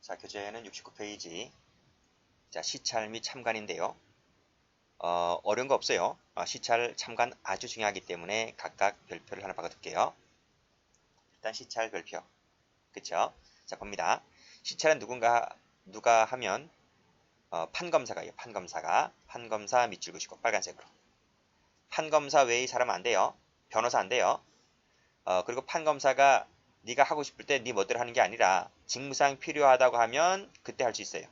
자, 교재는 69페이지. 자, 시찰 및 참관인데요. 어려운 거 없어요. 시찰, 참관 아주 중요하기 때문에 각각 별표를 하나 박아둘게요. 일단 시찰 별표. 그쵸? 자, 봅니다. 시찰은 누가 하면, 판검사가요. 판검사 밑줄 그시고 빨간색으로. 판검사 외의 사람은 안 돼요. 변호사 안 돼요. 그리고 판검사가 네가 하고 싶을 때 네 멋대로 하는 게 아니라 직무상 필요하다고 하면 그때 할 수 있어요.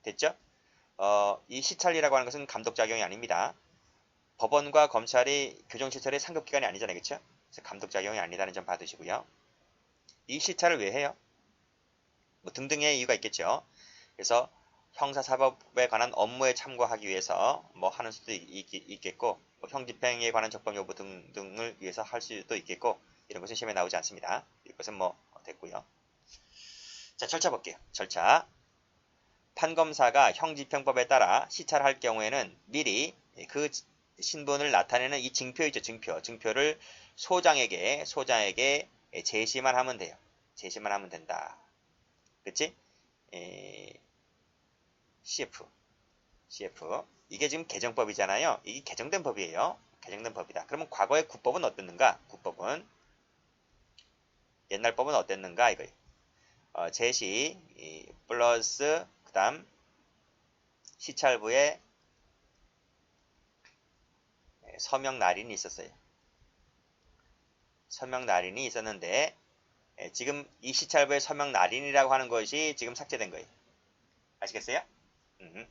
됐죠? 이 시찰이라고 하는 것은 감독작용이 아닙니다. 법원과 검찰이 교정시설의 상급기관이 아니잖아요. 그쵸? 그래서 감독작용이 아니라는 점 봐두시고요. 이 시찰을 왜 해요? 뭐 등등의 이유가 있겠죠. 그래서 형사사법에 관한 업무에 참고하기 위해서 뭐 하는 수도 있겠고, 뭐 형집행에 관한 적법 여부 등을 위해서 할 수도 있겠고, 이런 것은 시험에 나오지 않습니다. 이것은 뭐 됐고요. 자, 절차 볼게요. 절차. 판검사가 형집행법에 따라 시찰할 경우에는 미리 그 신분을 나타내는 이 증표 있죠. 증표를 소장에게 제시만 하면 돼요. 제시만 하면 된다. 그치? CF. 이게 지금 개정법이잖아요. 이게 개정된 법이에요. 개정된 법이다. 그러면 과거의 국법은 어땠는가? 국법은 옛날 법은 어땠는가? 이거예요. 제시 플러스 그 다음 시찰부에 서명 날인이 있었어요. 서명 날인이 있었는데 지금 이 시찰부의 서명 날인이라고 하는 것이 지금 삭제된 거예요. 아시겠어요?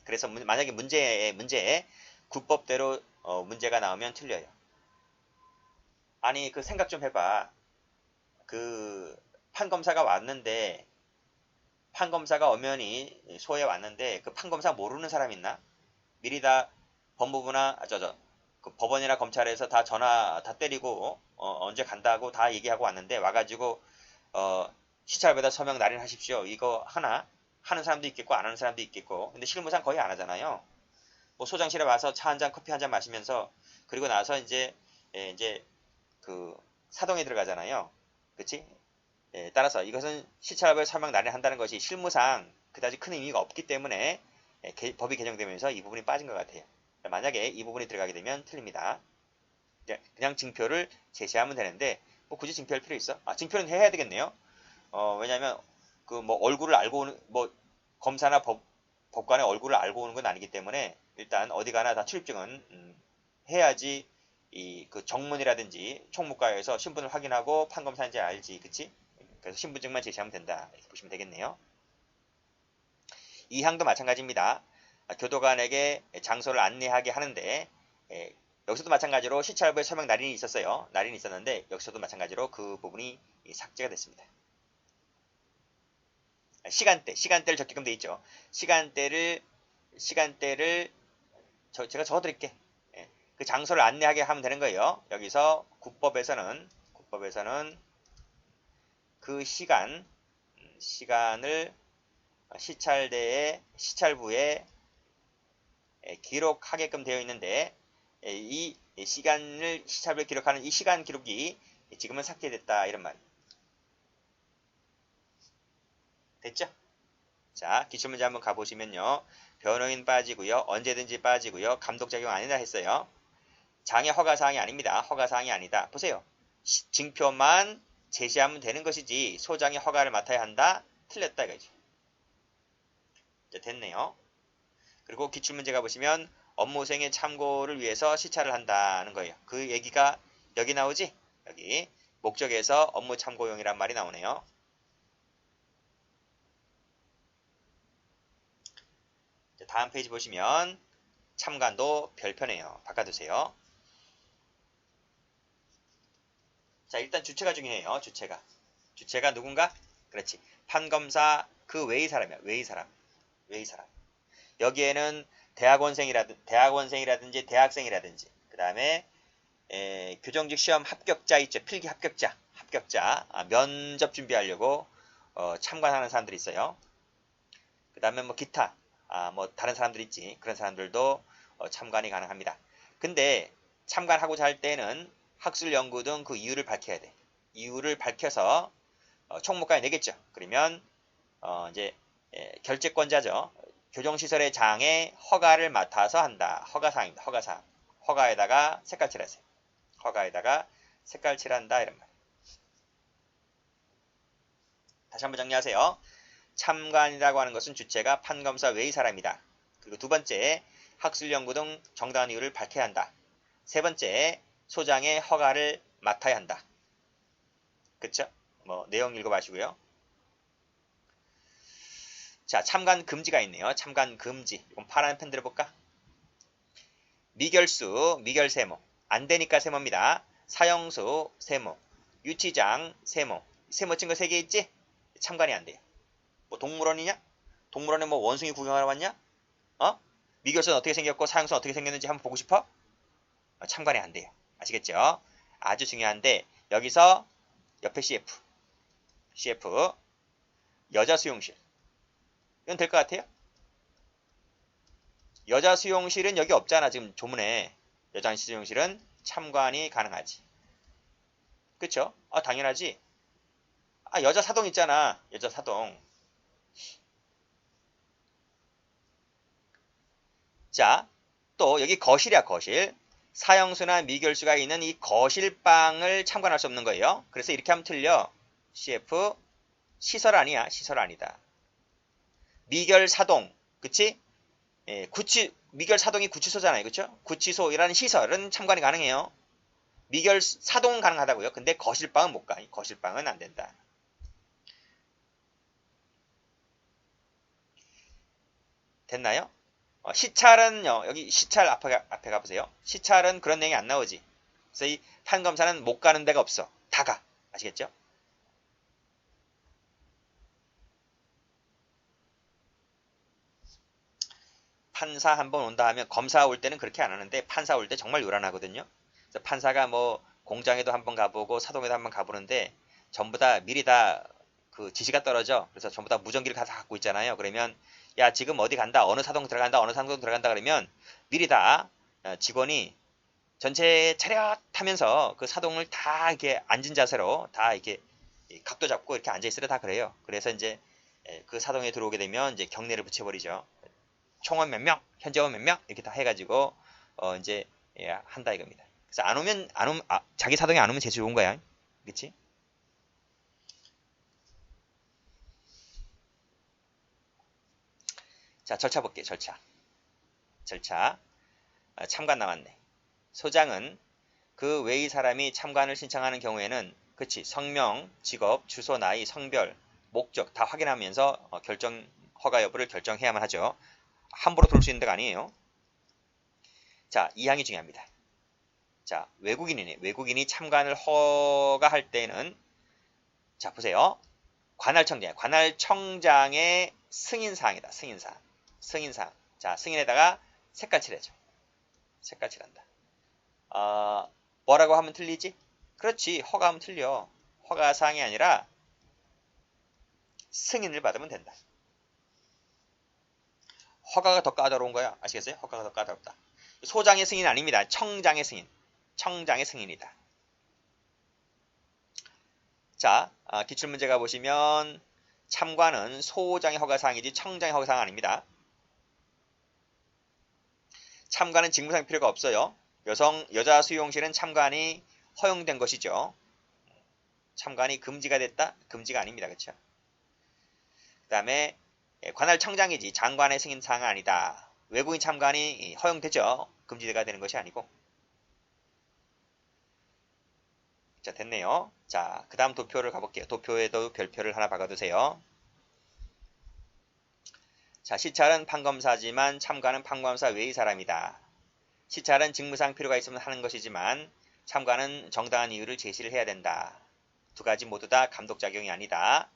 그래서 만약에 문제에 국법대로 문제가 나오면 틀려요. 아니 그 생각 좀 해봐. 그 판검사가 왔는데 판검사가 엄연히 소에 왔는데 그 판검사 모르는 사람 있나? 미리 다 법무부나 그 법원이나 검찰에서 다 전화 다 때리고 언제 간다고 다 얘기하고 왔는데 와가지고 시찰부에다 서명 날인하십시오. 이거 하는 사람도 있겠고 안 하는 사람도 있겠고 근데 실무상 거의 안 하잖아요. 뭐 소장실에 와서 차 한 잔 커피 한 잔 마시면서 그리고 나서 이제 그 사동에 들어가잖아요. 그치? 따라서 이것은 시찰부에 서명 날인한다는 것이 실무상 그다지 큰 의미가 없기 때문에 법이 개정되면서 이 부분이 빠진 것 같아요. 만약에 이 부분이 들어가게 되면 틀립니다. 그냥 증표를 제시하면 되는데 뭐 굳이 증표할 필요 있어? 증표는 해야 되겠네요. 왜냐하면 그 뭐 얼굴을 알고 오는 뭐 검사나 법관의 얼굴을 알고 오는 건 아니기 때문에 일단 어디 가나 다 출입증은 해야지 이 그 정문이라든지 총무과에서 신분을 확인하고 판검사인지 알지, 그치? 그래서 신분증만 제시하면 된다 이렇게 보시면 되겠네요. 이 항도 마찬가지입니다. 교도관에게 장소를 안내하게 하는데 여기서도 마찬가지로 시찰부에 서명 날인이 있었어요. 날인이 있었는데 여기서도 마찬가지로 그 부분이 삭제가 됐습니다. 시간대를 적게끔 돼 있죠. 시간대를 제가 적어드릴게. 그 장소를 안내하게 하면 되는 거예요. 여기서 국법에서는 그 시간을 시찰부에 기록하게끔 되어 있는데 이 시간을 시찰부에 기록하는 이 시간 기록이 지금은 삭제됐다 이런 말. 됐죠? 자, 기출문제 한번 가보시면요. 변호인 빠지고요. 언제든지 빠지고요. 감독작용 아니다 했어요. 장애 허가사항이 아닙니다. 허가사항이 아니다. 보세요. 증표만 제시하면 되는 것이지 소장의 허가를 맡아야 한다. 틀렸다 이거죠. 이제 됐네요. 그리고 기출문제 가보시면 업무수행의 참고를 위해서 시찰을 한다는 거예요. 그 얘기가 여기 나오지? 여기 목적에서 업무 참고용이란 말이 나오네요. 다음 페이지 보시면 참관도 별표네요. 바꿔두세요. 자, 일단 주체가 중요해요. 주체가 누군가? 그렇지. 판검사 그 외의 사람이야. 외의 사람. 여기에는 대학원생이라든지 대학생이라든지 그 다음에 교정직 시험 합격자 있죠. 필기 합격자 면접 준비하려고 참관하는 사람들이 있어요. 그 다음에 뭐 기타 뭐 다른 사람들 있지. 그런 사람들도 참관이 가능합니다. 근데 참관하고자 할 때는 학술 연구 등 그 이유를 밝혀야 돼. 이유를 밝혀서 총무과에 내겠죠. 그러면 이제 결재권자죠. 교정시설의 장에 허가를 맡아서 한다. 허가사항입니다. 허가사항. 허가에다가 색깔 칠하세요. 허가에다가 색깔 칠한다 이런 말. 다시 한번 정리하세요. 참관이라고 하는 것은 주체가 판검사 외의 사람이다. 그리고 두 번째, 학술 연구 등 정당한 이유를 밝혀야 한다. 세 번째, 소장의 허가를 맡아야 한다. 그쵸? 뭐 내용 읽어봐시고요. 자, 참관 금지가 있네요. 참관 금지. 이건 파란 펜 들어볼까? 미결수, 미결세모. 안 되니까 세모입니다. 사형수, 세모. 유치장, 세모. 세모 친 거 3개 있지? 참관이 안 돼요. 뭐 동물원이냐? 동물원에 뭐 원숭이 구경하러 왔냐? 미결수는 어떻게 생겼고 사형수는 어떻게 생겼는지 한번 보고 싶어? 참관이 안 돼요. 아시겠죠? 아주 중요한데 여기서 옆에 CF 여자 수용실 이건 될 것 같아요? 여자 수용실은 여기 없잖아. 지금 조문에 여자 수용실은 참관이 가능하지. 그쵸? 당연하지. 여자 사동 있잖아. 여자 사동. 자, 또 여기 거실이야, 거실. 사형수나 미결수가 있는 이 거실방을 참관할 수 없는 거예요. 그래서 이렇게 하면 틀려. CF 시설 아니야. 시설 아니다. 미결 사동. 그치? 예, 미결 사동이 구치소잖아요. 그쵸? 구치소라는 시설은 참관이 가능해요. 미결 사동은 가능하다고요. 근데 거실방은 못 가. 거실방은 안 된다. 됐나요? 시찰은요. 여기 시찰 앞에 가보세요. 시찰은 그런 내용이 안 나오지. 그래서 이 판검사는 못 가는 데가 없어. 다 가. 아시겠죠? 판사 한번 온다 하면 검사 올 때는 그렇게 안 하는데 판사 올 때 정말 요란하거든요. 그래서 판사가 뭐 공장에도 한번 가보고 사동에도 한번 가보는데 전부 다 미리 다 그 지시가 떨어져. 그래서 전부 다 무전기를 다 갖고 있잖아요. 그러면 야 지금 어디 간다. 어느 사동 들어간다. 어느 사동 들어간다. 그러면 미리 다 직원이 전체 차렷 하면서 그 사동을 다 이렇게 앉은 자세로 다 이렇게 각도 잡고 이렇게 앉아 있으려 다 그래요. 그래서 이제 그 사동에 들어오게 되면 이제 경례를 붙여버리죠. 총원 몇 명, 현재원 몇 명 이렇게 다 해가지고 이제 한다 이겁니다. 그래서 안 오면 자기 사동이 안 오면 제일 좋은 거야, 그렇지? 자, 절차 볼게요. 절차. 참관 남았네. 소장은 그 외의 사람이 참관을 신청하는 경우에는 그치 성명, 직업, 주소, 나이, 성별, 목적 다 확인하면서 결정 허가 여부를 결정해야만 하죠. 함부로 들어올 수 있는 데가 아니에요. 자, 이 항이 중요합니다. 자, 외국인이네. 외국인이 참관을 허가할 때는 자, 보세요. 관할청장의 승인사항이다. 승인사항. 자, 승인에다가 색깔 칠해줘. 색깔 칠한다. 뭐라고 하면 틀리지? 그렇지. 허가하면 틀려. 허가사항이 아니라 승인을 받으면 된다. 허가가 더 까다로운 거야. 아시겠어요? 허가가 더 까다롭다. 소장의 승인 아닙니다. 청장의 승인. 청장의 승인이다. 자, 기출문제가 보시면 참관은 소장의 허가사항이지 청장의 허가사항 아닙니다. 참관은 직무상 필요가 없어요. 여자 수용실은 참관이 허용된 것이죠. 참관이 금지가 됐다? 금지가 아닙니다. 그렇죠? 그 다음에 관할청장이지 장관의 승인사항은 아니다. 외국인 참관이 허용되죠. 금지가 되는 것이 아니고. 자, 됐네요. 자, 그 다음 도표를 가볼게요. 도표에도 별표를 하나 박아두세요. 자, 시찰은 판검사지만 참관은 판검사 외의 사람이다. 시찰은 직무상 필요가 있으면 하는 것이지만 참관은 정당한 이유를 제시를 해야 된다. 두 가지 모두 다 감독작용이 아니다.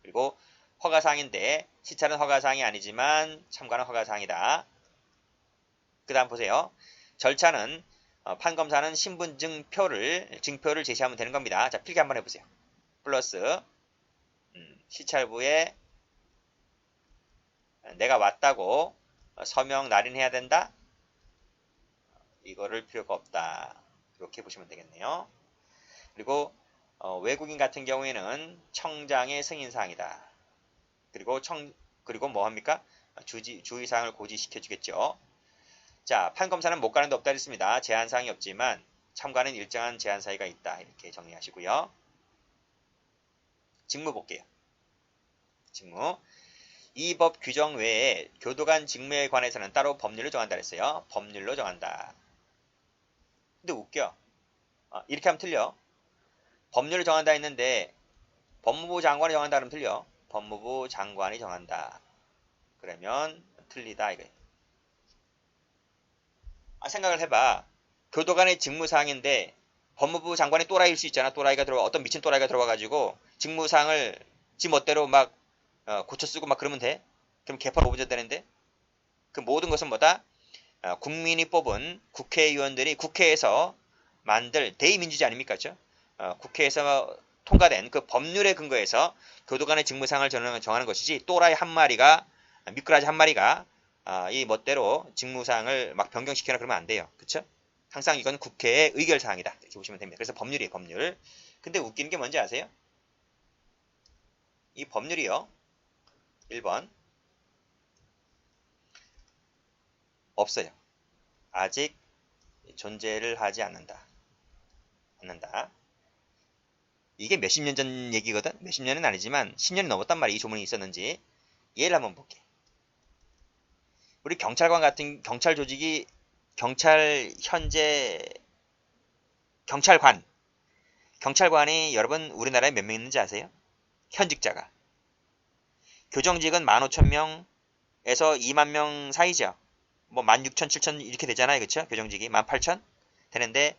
그리고 허가사항인데 시찰은 허가사항이 아니지만 참관은 허가사항이다. 그 다음 보세요. 절차는 판검사는 증표를 제시하면 되는 겁니다. 자, 필기 한번 해보세요. 플러스 시찰부에 내가 왔다고 서명 날인해야 된다. 이거를 필요가 없다. 이렇게 보시면 되겠네요. 그리고 외국인 같은 경우에는 청장의 승인사항이다. 그리고 뭐 합니까? 주의사항을 고지시켜 주겠죠. 자, 판검사는 못 가는 데 없다 했습니다. 제한사항이 없지만 참가는 일정한 제한 사유가 있다. 이렇게 정리하시고요. 직무 볼게요. 직무. 이 법 규정 외에 교도관 직무에 관해서는 따로 법률로 정한다 그랬어요. 법률로 정한다. 근데 웃겨. 이렇게 하면 틀려. 법률을 정한다 했는데 법무부 장관이 정한다 그러면 틀려. 법무부 장관이 정한다. 그러면 틀리다 이거예요. 생각을 해봐. 교도관의 직무사항인데 법무부 장관이 또라이일 수 있잖아. 어떤 미친 또라이가 들어와가지고 직무사항을 지 멋대로 막 고쳐 쓰고 막 그러면 돼. 그럼 개판 오버전 되는데. 그 모든 것은 뭐다? 국민이 뽑은 국회의원들이 국회에서 만들 대의민주주의 아닙니까? 그렇죠? 국회에서 통과된 그 법률에 근거해서 교도관의 직무상을 정하는 것이지 또라이 한 마리가 미꾸라지 한 마리가 이 멋대로 직무상을 막 변경시키거나 그러면 안 돼요. 그렇죠? 항상 이건 국회의 의결사항이다. 이렇게 보시면 됩니다. 그래서 법률이에요. 법률. 근데 웃기는 게 뭔지 아세요? 이 법률이요. 1번 없어요. 아직 존재를 하지 않는다. 이게 몇십 년 전 얘기거든? 몇십 년은 아니지만 10년이 넘었단 말이야. 이 조문이 있었는지. 예를 한번 볼게. 우리 경찰관 같은 경찰 조직이 경찰관이 여러분 우리나라에 몇 명 있는지 아세요? 현직자가. 교정직은 15,000명에서 2만 명 사이죠. 뭐 16,000, 7,000 이렇게 되잖아요. 그렇죠? 교정직이 18,000 되는데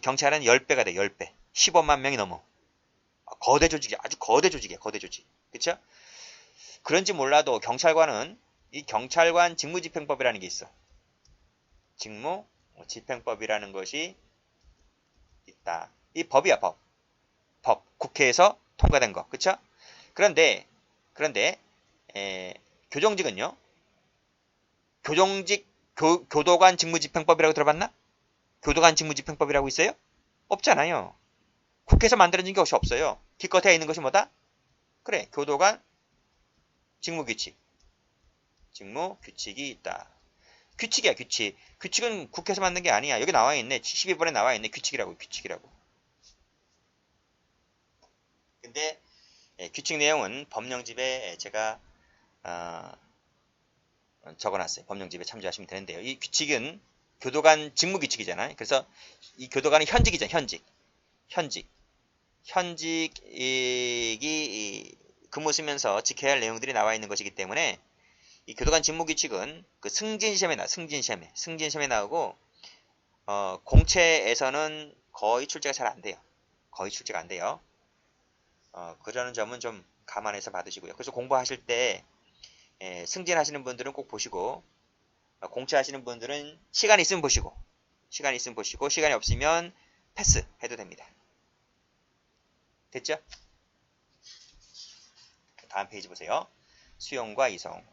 경찰은 10배가 돼. 10배. 15만 명이 넘어. 거대 조직이야. 아주 거대 조직이야. 거대 조직. 그렇죠? 그런지 몰라도 경찰관은 이 경찰관 직무집행법이라는 게 있어. 직무집행법이라는 것이 있다. 이 법이야, 법. 국회에서 통과된 거. 그쵸? 그런데 교정직은요? 교도관 직무집행법이라고 들어봤나? 교도관 직무집행법이라고 있어요? 없잖아요. 국회에서 만들어진 것이 없어요. 기껏해야 있는 것이 뭐다? 그래, 교도관 직무규칙이 있다. 규칙이야, 규칙. 규칙은 국회에서 만든 게 아니야. 여기 나와 있네. 12번에 나와 있네. 규칙이라고. 근데 규칙 내용은 법령집에 제가 적어놨어요. 법령집에 참조하시면 되는데요. 이 규칙은 교도관 직무규칙이잖아요. 그래서 이 교도관은 현직이잖아요. 현직이 근무 쓰면서 지켜야 할 내용들이 나와 있는 것이기 때문에 이 교도관 직무규칙은 그 승진시험에 나오고 공채에서는 거의 출제가 잘 안 돼요. 그러는 점은 좀 감안해서 받으시고요. 그래서 공부하실 때 승진하시는 분들은 꼭 보시고 공채하시는 분들은 시간이 있으면 보시고 시간이 없으면 패스해도 됩니다. 됐죠? 다음 페이지 보세요. 수용과 이송.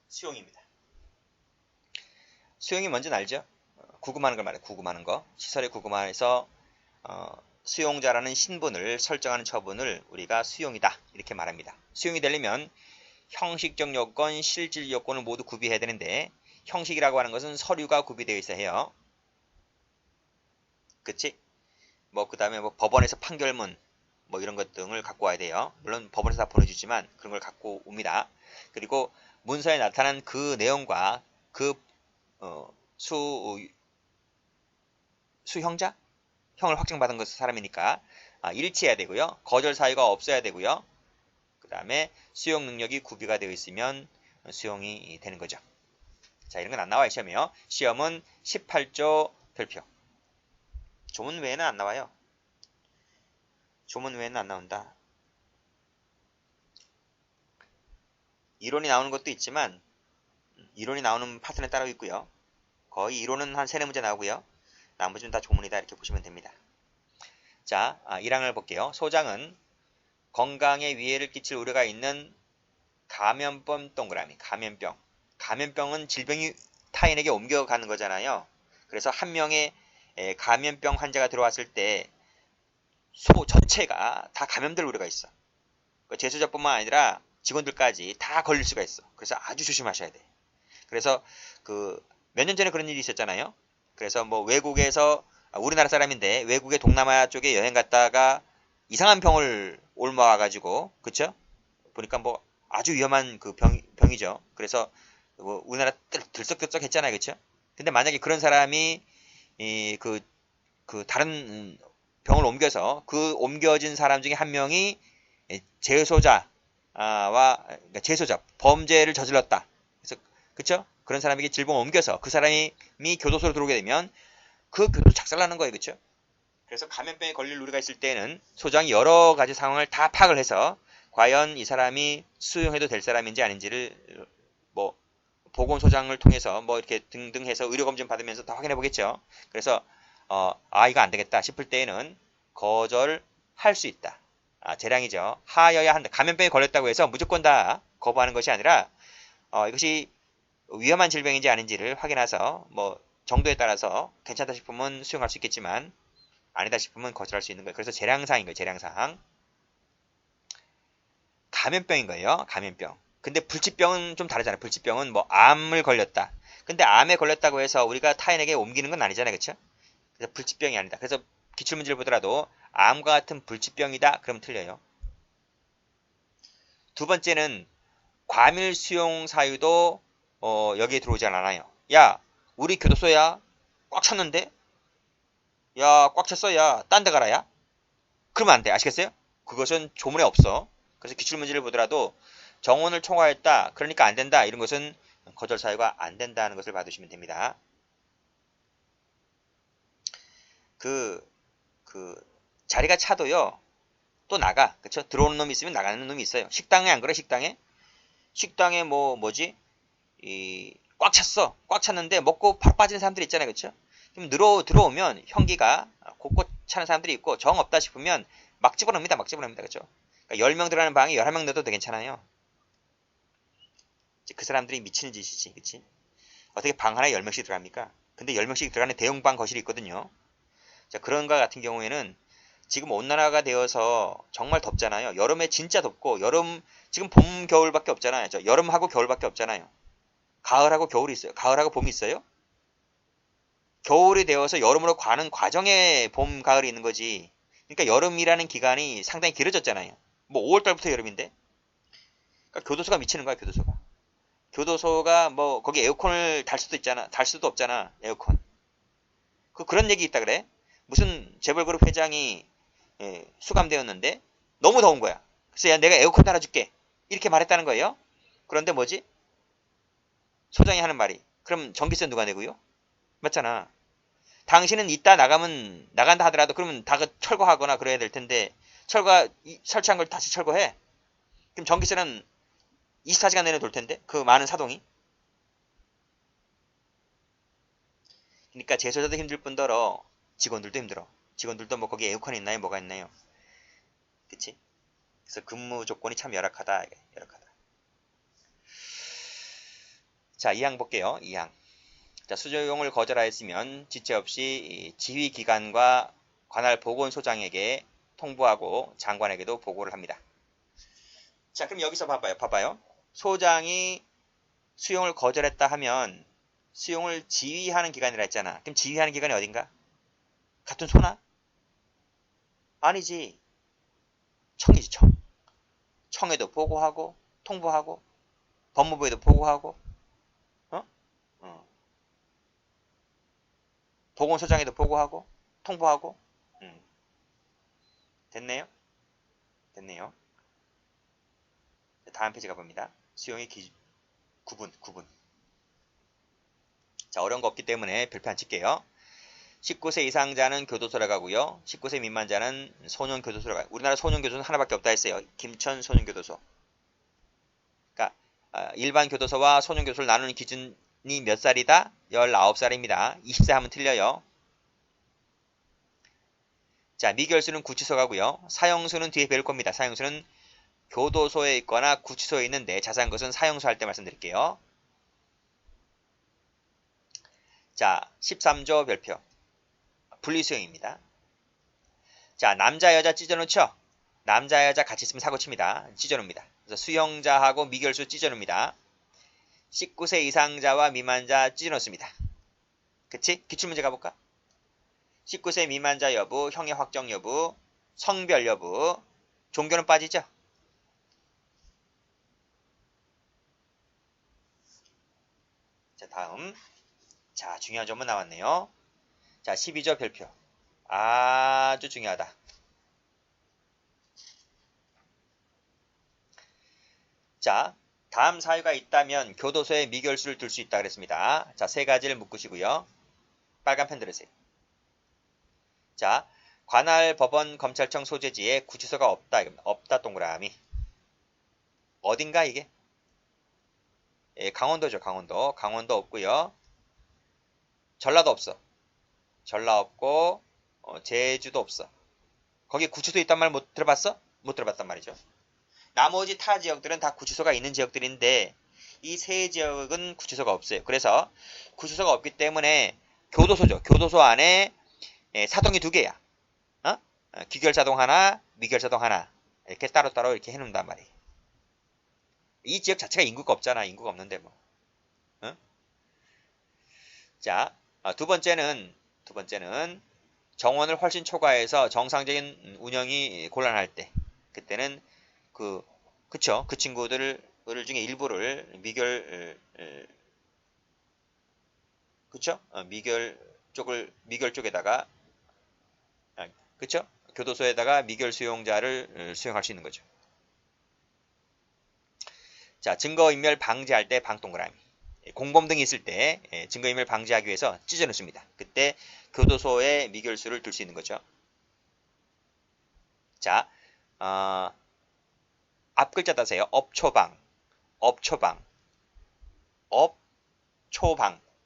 수용입니다. 수용이 뭔지는 알죠? 구금하는 걸 말해요. 구금하는 거. 시설에 구금해서 수용자라는 신분을 설정하는 처분을 우리가 수용이다. 이렇게 말합니다. 수용이 되려면 형식적 요건, 실질 요건을 모두 구비해야 되는데 형식이라고 하는 것은 서류가 구비되어 있어야 해요. 그치? 뭐 그 다음에 뭐 법원에서 판결문 뭐 이런 것 등을 갖고 와야 돼요. 물론 법원에서 다 보내주지만 그런 걸 갖고 옵니다. 그리고 문서에 나타난 그 내용과 그 수형자? 형을 확정받은 것 사람이니까 일치해야 되고요. 거절 사유가 없어야 되고요. 그 다음에 수용 능력이 구비가 되어 있으면 수용이 되는 거죠. 자, 이런 건 안 나와요, 시험이요. 시험은 18조 별표. 조문 외에는 안 나와요. 조문 외에는 안 나온다. 이론이 나오는 것도 있지만 이론이 나오는 파트는 따로 있고요. 거의 이론은 한 3-4문제 나오고요. 나머지는 다 조문이다 이렇게 보시면 됩니다. 자, 1항을 볼게요. 소장은 건강에 위해를 끼칠 우려가 있는 감염병 동그라미, 감염병은 질병이 타인에게 옮겨가는 거잖아요. 그래서 한 명의 감염병 환자가 들어왔을 때 소 전체가 다 감염될 우려가 있어. 재소자뿐만 아니라 직원들까지 다 걸릴 수가 있어. 그래서 아주 조심하셔야 돼. 그래서 그 몇 년 전에 그런 일이 있었잖아요. 그래서 뭐 외국에서 우리나라 사람인데 외국의 동남아 쪽에 여행 갔다가 이상한 병을 옮아와가지고 그쵸? 보니까 뭐 아주 위험한 그 병이죠. 그래서 뭐 우리나라 들썩들썩 했잖아요. 그쵸? 근데 만약에 그런 사람이 그 다른 병을 옮겨서 그 옮겨진 사람 중에 한 명이 재소자와 그러니까 재소자 범죄를 저질렀다. 그래서 그쵸? 그런 사람에게 질병을 옮겨서 그 사람이 교도소로 들어오게 되면 그 교도소 작살나는 거예요. 그쵸? 그래서 감염병에 걸릴 우려가 있을 때는 소장이 여러 가지 상황을 다 파악을 해서 과연 이 사람이 수용해도 될 사람인지 아닌지를 뭐 보건소장을 통해서 뭐 이렇게 등등 해서 의료검진 받으면서 다 확인해 보겠죠. 그래서 이거 안 되겠다 싶을 때에는 거절할 수 있다. 재량이죠. 하여야 한다. 감염병에 걸렸다고 해서 무조건 다 거부하는 것이 아니라 이것이 위험한 질병인지 아닌지를 확인해서 뭐 정도에 따라서 괜찮다 싶으면 수용할 수 있겠지만 아니다 싶으면 거절할 수 있는 거예요. 그래서 재량사항인 거예요. 재량사항. 감염병인 거예요. 감염병. 근데 불치병은 좀 다르잖아요. 불치병은 뭐 암을 걸렸다. 근데 암에 걸렸다고 해서 우리가 타인에게 옮기는 건 아니잖아요. 그렇죠? 그래서 불치병이 아니다. 그래서 기출문제를 보더라도 암과 같은 불치병이다. 그러면 틀려요. 두 번째는 과밀 수용 사유도 여기에 들어오지 않아요. 야, 우리 교도소야 꽉 찼는데? 야, 꽉 찼어. 야, 딴 데 가라. 야. 그러면 안 돼. 아시겠어요? 그것은 조문에 없어. 그래서 기출문제를 보더라도 정원을 초과했다. 그러니까 안 된다. 이런 것은 거절 사유가 안 된다는 것을 봐두시면 됩니다. 그 자리가 차도요. 또 나가. 그쵸? 들어오는 놈이 있으면 나가는 놈이 있어요. 식당에 안 그래? 식당에 뭐지? 꽉 찼어. 꽉 찼는데 먹고 바로 빠지는 사람들이 있잖아요. 그쵸? 그럼 들어오면 형기가 곳곳 차는 사람들이 있고 정 없다 싶으면 막 집어넣습니다. 막 집어넣습니다. 그쵸? 그러니까 10명 들어가는 방에 11명 넣어도 괜찮아요. 그 사람들이 미치는 짓이지. 그치? 어떻게 방 하나에 10명씩 들어갑니까? 근데 10명씩 들어가는 대용방 거실이 있거든요. 자, 그런 거 같은 경우에는 지금 온난화가 되어서 정말 덥잖아요. 여름에 진짜 덥고 지금 봄, 겨울밖에 없잖아요. 여름하고 겨울밖에 없잖아요. 가을하고 겨울이 있어요. 가을하고 봄이 있어요? 겨울이 되어서 여름으로 가는 과정에 봄, 가을이 있는 거지. 그러니까 여름이라는 기간이 상당히 길어졌잖아요. 뭐 5월달부터 여름인데? 그러니까 교도소가 미치는 거야, 교도소가. 교도소가 뭐 거기 에어컨을 달 수도 있잖아. 달 수도 없잖아, 에어컨. 그런 얘기 있다 그래? 무슨 재벌그룹 회장이 수감되었는데 너무 더운 거야. 그래서 야 내가 에어컨 달아줄게. 이렇게 말했다는 거예요. 그런데 뭐지? 소장이 하는 말이 그럼 전기세 누가 내고요? 맞잖아. 당신은 이따 나간다 하더라도 그러면 다 철거하거나 그래야 될 텐데 설치한 걸 다시 철거해. 그럼 전기세는 24시간 내내 돌 텐데 그 많은 사동이. 그러니까 재소자도 힘들 뿐더러 직원들도 힘들어. 직원들도 뭐 거기 에어컨이 있나요? 뭐가 있나요? 그치? 그래서 근무 조건이 참 열악하다. 열악하다. 자, 2항 볼게요. 2항. 자, 수조용을 거절하였으면 지체 없이 지휘기관과 관할 보건소장에게 통보하고 장관에게도 보고를 합니다. 자, 그럼 여기서 봐봐요. 소장이 수용을 거절했다 하면 수용을 지휘하는 기관이라 했잖아. 그럼 지휘하는 기관이 어딘가? 같은 소나? 아니지. 청이지, 청. 청에도 보고하고, 통보하고, 법무부에도 보고하고, 어? 보건소장에도 보고하고, 통보하고, 됐네요? 됐네요. 다음 페이지 가봅니다. 수용의 구분. 자, 어려운 거 없기 때문에 별표 안 칠게요. 19세 이상자는 교도소로 가고요. 19세 미만자는 소년교도소로 가요. 우리나라 소년교도소는 하나밖에 없다 했어요. 김천 소년교도소. 그러니까 일반 교도소와 소년교도소를 나누는 기준이 몇 살이다? 19살입니다. 20세 하면 틀려요. 자, 미결수는 구치소 가고요. 사형수는 뒤에 배울 겁니다. 사형수는 교도소에 있거나 구치소에 있는데 자세한 것은 사형수 할 때 말씀드릴게요. 자, 13조 별표. 분리수용입니다. 자, 남자 여자 찢어놓죠? 남자 여자 같이 있으면 사고칩니다. 찢어놓습니다. 그래서 수용자하고 미결수 찢어놓습니다. 19세 이상자와 미만자 찢어놓습니다. 그치? 기출문제 가볼까? 19세 미만자 여부, 형의 확정 여부, 성별 여부, 종교는 빠지죠? 자, 다음. 자, 중요한 점은 나왔네요. 자, 12조 별표. 아주 중요하다. 자, 다음 사유가 있다면 교도소에 미결수를 둘 수 있다 그랬습니다. 자, 세 가지를 묶으시고요. 빨간 펜 들으세요. 자, 관할 법원 검찰청 소재지에 구치소가 없다. 없다 동그라미. 어딘가 이게? 예, 강원도죠. 강원도. 강원도 없고요. 전라도 없어. 전라 없고 제주도 없어. 거기 구치소 있단 말 못 들어봤어? 못 들어봤단 말이죠. 나머지 타 지역들은 다 구치소가 있는 지역들인데 이 세 지역은 구치소가 없어요. 그래서 구치소가 없기 때문에 교도소죠. 교도소 안에 사동이 두 개야. 기결사동 하나, 미결사동 하나 이렇게 따로따로 이렇게 해놓는단 말이에요. 이 지역 자체가 인구가 없잖아. 인구가 없는데 뭐. 자, 두 번째는 정원을 훨씬 초과해서 정상적인 운영이 곤란할 때 그때는 그쵸? 그 친구들 중에 일부를 그쵸? 미결 쪽에다가 그쵸? 교도소에다가 미결 수용자를 수용할 수 있는 거죠. 자, 증거인멸 방지할 때 방동그라미. 공범 등이 있을 때 증거인멸 방지하기 위해서 찢어놓습니다. 그때 교도소에 미결수를 둘 수 있는 거죠. 자, 앞 글자 따세요. 업초방, 업초방,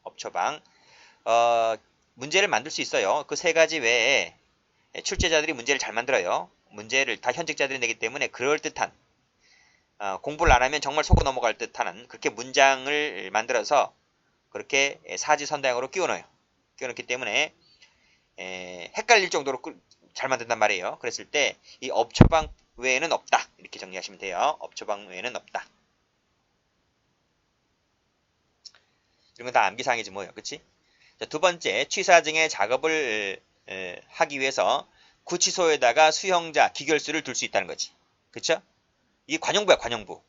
업초방. 문제를 만들 수 있어요. 그 세 가지 외에 출제자들이 문제를 잘 만들어요. 문제를 다 현직자들이 내기 때문에 그럴듯한 공부를 안 하면 정말 속고 넘어갈 듯한 그렇게 문장을 만들어서 그렇게 사지선다형으로 끼워넣어요. 끼워넣기 때문에 헷갈릴 정도로 잘 만든단 말이에요. 그랬을 때 이 업초방 외에는 없다. 이렇게 정리하시면 돼요. 업초방 외에는 없다. 이런 건 다 암기사항이지 뭐예요. 그치? 자, 두 번째, 취사증의 작업을 하기 위해서 구치소에다가 수형자, 기결수를 둘 수 있다는 거지. 그쵸? 이 관용부야, 관용부.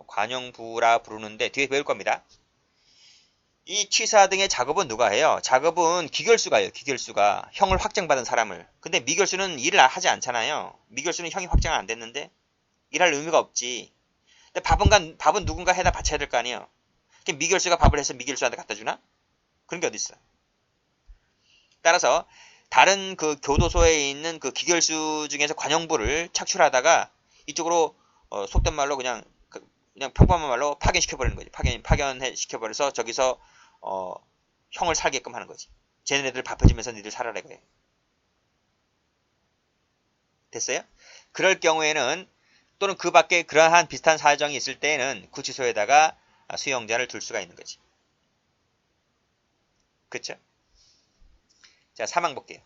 관용부라 부르는데 뒤에 배울 겁니다. 이 취사 등의 작업은 누가 해요? 작업은 기결수가 해요. 기결수가 형을 확정받은 사람을. 근데 미결수는 일을 하지 않잖아요. 미결수는 형이 확정 안 됐는데 일할 의미가 없지. 근데 밥은 누군가 해다 바쳐야 될 거 아니에요. 미결수가 밥을 해서 미결수한테 갖다 주나? 그런 게 어디 있어? 따라서 다른 그 교도소에 있는 그 기결수 중에서 관용부를 착출하다가 이쪽으로 속된 말로 그냥 평범한 말로 파견시켜버리는 거지. 파견시켜버려서 저기서 형을 살게끔 하는 거지. 쟤네들 밥 해주면서 니들 살아라 이거예요. 됐어요? 그럴 경우에는 또는 그 밖에 그러한 비슷한 사정이 있을 때에는 구치소에다가 수용자를 둘 수가 있는 거지. 그쵸? 자, 사망 볼게요.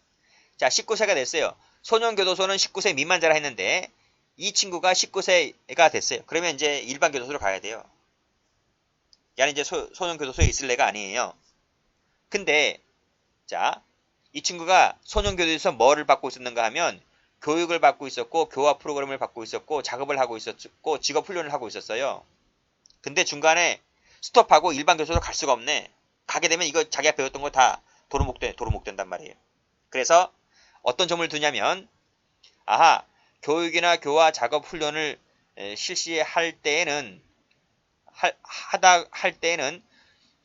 자, 19세가 됐어요. 소년교도소는 19세 미만자라 했는데 이 친구가 19세가 됐어요. 그러면 이제 일반 교도소로 가야 돼요. 야는 이제 소년교도소에 있을 애가 아니에요. 근데 자, 이 친구가 소년교도소에서 뭐를 받고 있었는가 하면 교육을 받고 있었고 교화 프로그램을 받고 있었고 작업을 하고 있었고 직업훈련을 하고 있었어요. 근데 중간에 스톱하고 일반 교도소로 갈 수가 없네. 가게 되면 이거 자기가 배웠던 거 다 도루묵된단 말이에요. 그래서 어떤 점을 두냐면 교육이나 교화 작업 훈련을 실시할 때에는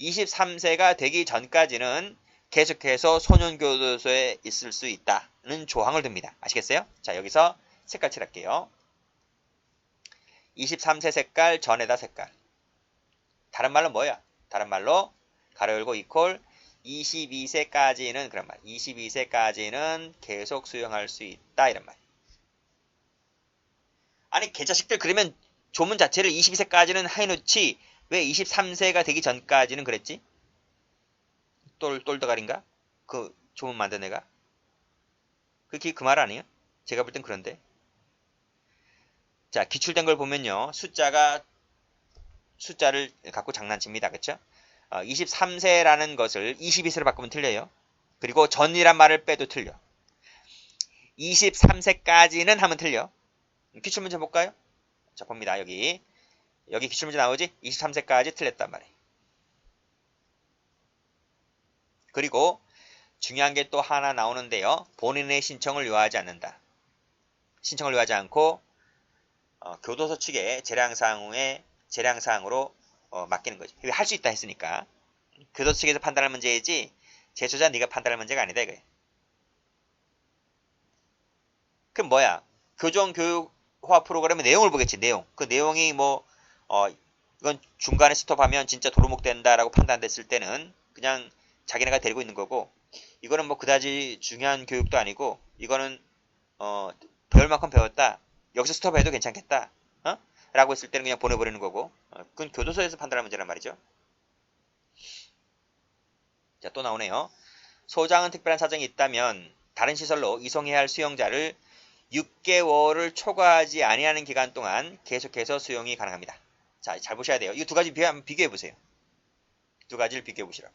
23세가 되기 전까지는 계속해서 소년교도소에 있을 수 있다는 조항을 둡니다. 아시겠어요? 자, 여기서 색깔 칠할게요. 23세 색깔, 전에다 색깔. 다른 말로 뭐야? 다른 말로 가로 열고 이퀄 22세까지는 그런 말. 22세까지는 계속 수용할 수 있다 이런 말. 아니 개자식들 그러면 조문 자체를 22세까지는 해놓지 왜 23세가 되기 전까지는 그랬지? 똘더가리인가? 그 조문 만든 애가? 그게 그 말 아니에요? 제가 볼 땐 그런데. 자, 기출된 걸 보면요. 숫자를 갖고 장난칩니다. 그쵸? 23세라는 것을 22세로 바꾸면 틀려요. 그리고 전이란 말을 빼도 틀려. 23세까지는 하면 틀려. 기출문제 볼까요? 자, 봅니다. 여기 기출문제 나오지? 23세까지 틀렸단 말이에요. 그리고 중요한 게 또 하나 나오는데요. 본인의 신청을 요하지 않는다. 신청을 요하지 않고 교도소 측의 재량사항으로 맡기는 거죠. 할 수 있다 했으니까. 교도소 측에서 판단할 문제이지 제초자 네가 판단할 문제가 아니다 이거예요. 그럼 뭐야? 교정교육화 프로그램의 내용을 보겠지. 내용. 그 내용이 이건 중간에 스톱하면 진짜 도루묵 된다라고 판단됐을 때는 그냥 자기네가 데리고 있는 거고, 이거는 뭐 그다지 중요한 교육도 아니고, 이거는 배울 만큼 배웠다. 여기서 스톱해도 괜찮겠다. 라고 했을 때는 그냥 보내버리는 거고, 그건 교도소에서 판단할 문제란 말이죠. 자, 또 나오네요. 소장은 특별한 사정이 있다면 다른 시설로 이송해야 할 수용자를 6개월을 초과하지 아니하는 기간 동안 계속해서 수용이 가능합니다. 자, 잘 보셔야 돼요. 이 두 가지 비교해 보세요. 두 가지를 비교해 보시라고.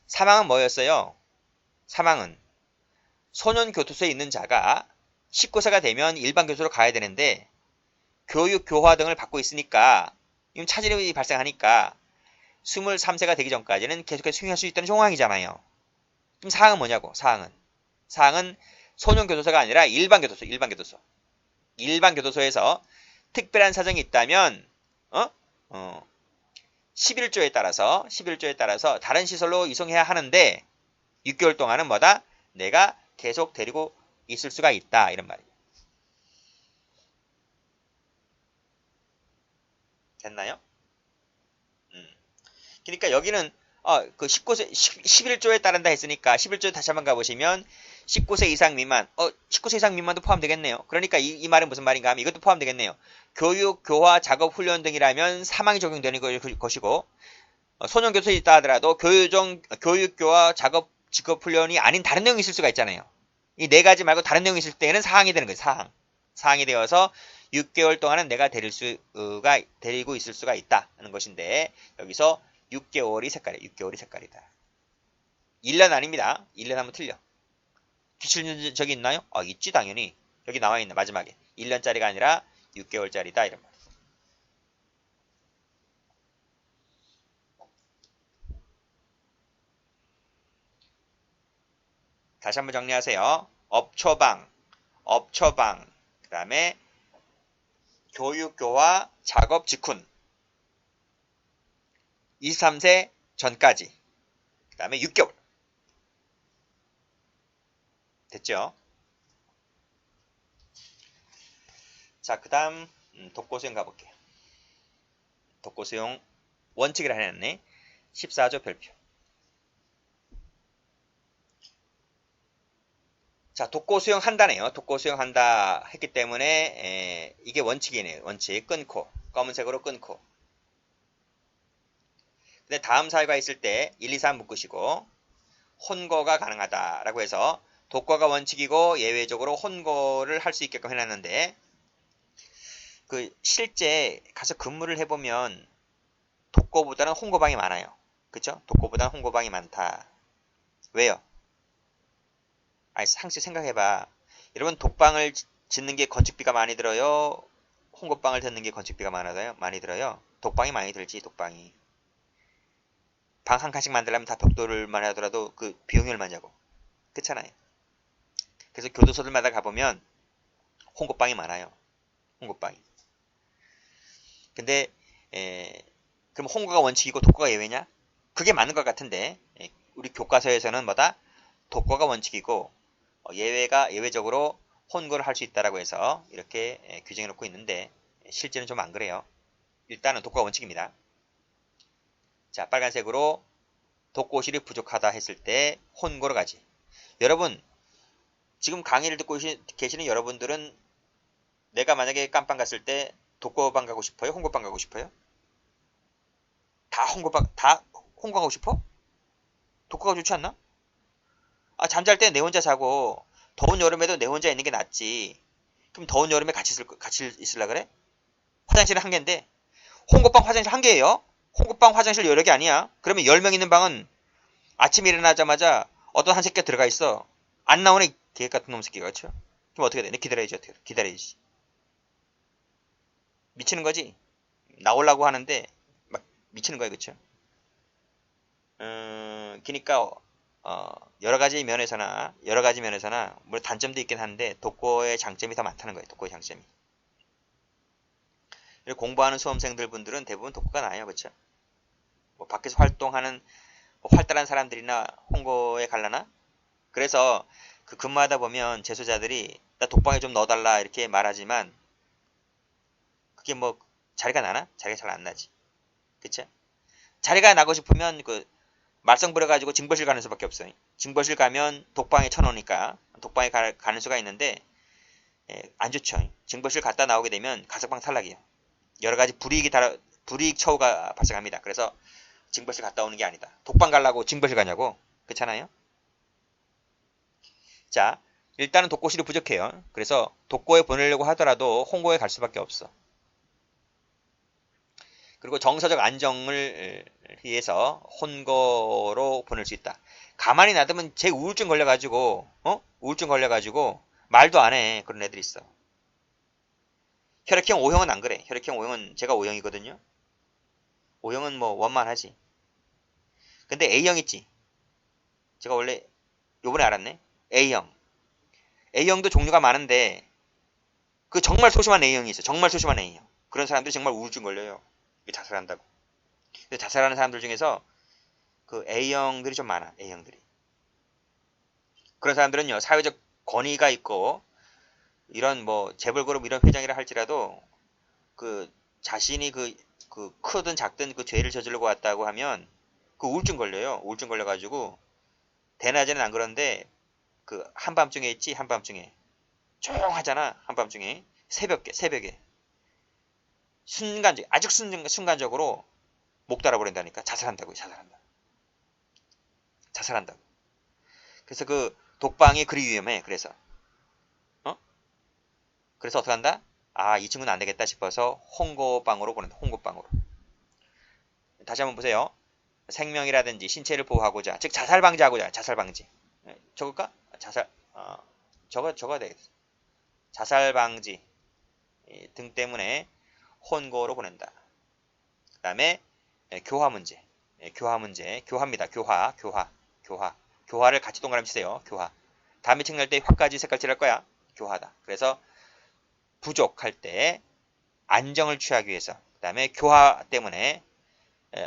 사망은 뭐였어요? 사망은 소년교도소에 있는 자가 19세가 되면 일반 교도소로 가야 되는데 교육, 교화 등을 받고 있으니까 이건 차질이 발생하니까 23세가 되기 전까지는 계속해서 수용할 수 있다는 조항이잖아요. 그럼 사항은 뭐냐고? 사항은 소년교도소가 아니라 일반 교도소에서 특별한 사정이 있다면 11조에 따라서 다른 시설로 이송해야 하는데 6개월 동안은 뭐다? 내가 계속 데리고 있을 수가 있다. 이런 말이에요. 됐나요? 그러니까 여기는 그 11조에 따른다 했으니까 11조에 다시 한번 가보시면 19세 이상 미만, 19세 이상 미만도 포함되겠네요. 그러니까 이 말은 무슨 말인가 하면 이것도 포함되겠네요. 교육, 교화, 작업, 훈련 등이라면 사망이 적용되는 것이고, 소년교도소에 있다 하더라도 교육, 교화, 작업, 직업 훈련이 아닌 다른 내용이 있을 수가 있잖아요. 이 네 가지 말고 다른 내용이 있을 때는 사항이 되는 거예요. 사항이 되어서 6개월 동안은 내가 데리고 있을 수가 있다 하는 것인데, 여기서 6개월이 색깔이다. 1년 아닙니다. 1년 하면 틀려. 기출 저기 있나요? 있지 당연히. 여기 나와 있네 마지막에. 1년짜리가 아니라 6개월짜리다 이런 말. 다시 한번 정리하세요. 업초방, 그 다음에 교육, 교화, 작업, 직훈. 23세 전까지. 그 다음에 6개월. 됐죠? 자, 그 다음 독고수용 가볼게요. 독고수용 원칙이라 해놨네. 14조 별표. 자, 독고수용 한다네요. 독고수용 한다 했기 때문에 이게 원칙이네요. 원칙 끊고 검은색으로 끊고. 근데 다음 사유가 있을 때 1, 2, 3 묶으시고 혼거가 가능하다라고 해서 독거가 원칙이고 예외적으로 혼거를 할 수 있게끔 해놨는데, 그 실제 가서 근무를 해보면 독거보다는 혼거방이 많아요. 그쵸? 독거보다는 혼거방이 많다. 왜요? 상식 생각해봐. 여러분 독방을 짓는 게 건축비가 많이 들어요? 홍고방을 짓는 게 건축비가 많이 들어요? 독방이 많이 들지. 독방이. 방 한 칸씩 만들려면 다 벽돌만 하더라도 그 비용이 얼마냐고. 그렇잖아요. 그래서 교도소들마다 가보면 홍고방이 많아요. 홍고방이. 근데 그럼 홍고가 원칙이고 독거가 예외냐? 그게 맞는 것 같은데 우리 교과서에서는 뭐다? 독거가 원칙이고 예외적으로 혼고를 할 수 있다라고 해서 이렇게 규정해 놓고 있는데 실제는 좀 안 그래요. 일단은 독거가 원칙입니다. 자, 빨간색으로 독고실이 부족하다 했을 때 혼고로 가지. 여러분 지금 강의를 듣고 계시는 여러분들은 내가 만약에 깜빵 갔을 때 독거방 가고 싶어요? 홍고방 가고 싶어요? 다 홍고가고 싶어? 독거가 좋지 않나? 잠잘 때 내 혼자 자고 더운 여름에도 내 혼자 있는 게 낫지. 그럼 더운 여름에 같이 있을라 그래? 화장실은 한 개인데 홍고방 화장실 한 개예요. 홍고방 화장실 여러 개 아니야. 그러면 10명 있는 방은 아침에 일어나자마자 어떤 한 새끼가 들어가 있어. 안 나오네 개 같은 놈 새끼가 그렇죠? 그럼 어떻게 돼? 기다려야지 어떻게 돼? 기다려야지. 미치는 거지. 나오려고 하는데 막 미치는 거야 그렇죠? 그러니까 여러 가지 면에서나 물론 단점도 있긴 한데 독거의 장점이 더 많다는 거예요. 독거의 장점이. 그리고 공부하는 수험생들 분들은 대부분 독거가 나아요. 그렇죠? 뭐 밖에서 활동하는 뭐 활달한 사람들이나 홍고에 갈라나? 그래서 그 근무하다 보면 재소자들이 나 독방에 좀 넣어달라 이렇게 말하지만 그게 뭐 자리가 나나? 자리가 잘 안 나지. 그쵸? 자리가 나고 싶으면 그 말썽 부려가지고 징벌실 가는 수밖에 없어요. 징벌실 가면 독방에 쳐놓으니까 독방에 가는 수가 있는데 안 좋죠. 징벌실 갔다 나오게 되면 가석방 탈락이에요. 여러 가지 불이익 처우가 발생합니다. 그래서 징벌실 갔다 오는 게 아니다. 독방 가려고 징벌실 가냐고. 그렇잖아요. 자, 일단은 독고실이 부족해요. 그래서 독고에 보내려고 하더라도 홍고에 갈 수밖에 없어. 그리고 정서적 안정을 위해서 혼거로 보낼 수 있다. 가만히 놔두면 제 우울증 걸려가지고, 우울증 걸려가지고 말도 안 해. 그런 애들이 있어. 혈액형 O형은 안 그래. 혈액형 O형은 제가 O형이거든요. O형은 뭐 원만하지. 근데 A형 있지. 제가 원래 요번에 알았네. A형. A형도 종류가 많은데 그 정말 소심한 A형이 있어. 정말 소심한 A형. 그런 사람들이 정말 우울증 걸려요. 자살한다고. 근데 자살하는 사람들 중에서 그 A형들이 좀 많아. A형들이. 그런 사람들은요. 사회적 권위가 있고 이런 뭐 재벌그룹 이런 회장이라 할지라도 그 자신이 그 크든 작든 그 죄를 저지르고 왔다고 하면 그 우울증 걸려요. 우울증 걸려가지고 대낮에는 안 그런데 그 한밤중에 있지. 한밤중에 조용하잖아. 한밤중에 새벽에 아주 순간적으로 목 달아버린다니까. 자살한다고. 그래서 그 독방이 그리 위험해. 그래서 어떻게 한다? 이 친구는 안 되겠다 싶어서 홍고방으로 보낸다. 홍고방으로. 다시 한번 보세요. 생명이라든지 신체를 보호하고자, 즉 자살 방지하고자, 자살 방지. 적을까? 적어야 되겠어. 자살 방지 등 때문에 혼고로 보낸다. 그 다음에 교화 문제. 교화입니다. 교화를 같이 동그라미 치세요. 교화. 다음에 책 낼 때 화까지 색깔 칠할 거야. 교화다. 그래서 부족할 때 안정을 취하기 위해서. 그 다음에 교화 때문에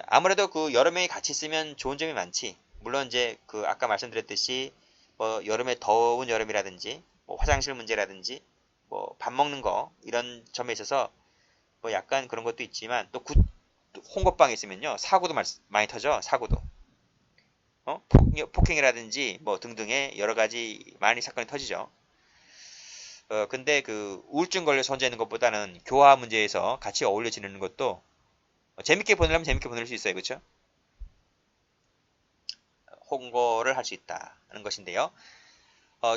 아무래도 그 여러 명이 같이 있으면 좋은 점이 많지. 물론 이제 그 아까 말씀드렸듯이 뭐 여름에 더운 여름이라든지 뭐 화장실 문제라든지 뭐 밥 먹는 거 이런 점에 있어서 뭐 약간 그런 것도 있지만 또 홍고방에 있으면요 사고도 많이 터져. 사고도 폭행이라든지 뭐 등등의 여러 가지 많이 사건이 터지죠. 근데 그 우울증 걸려서 혼자 있는 것보다는 교화 문제에서 같이 어울려 지내는 것도 재밌게 보내려면 재밌게 보낼 수 있어요. 그렇죠? 홍보를 할 수 있다는 것인데요.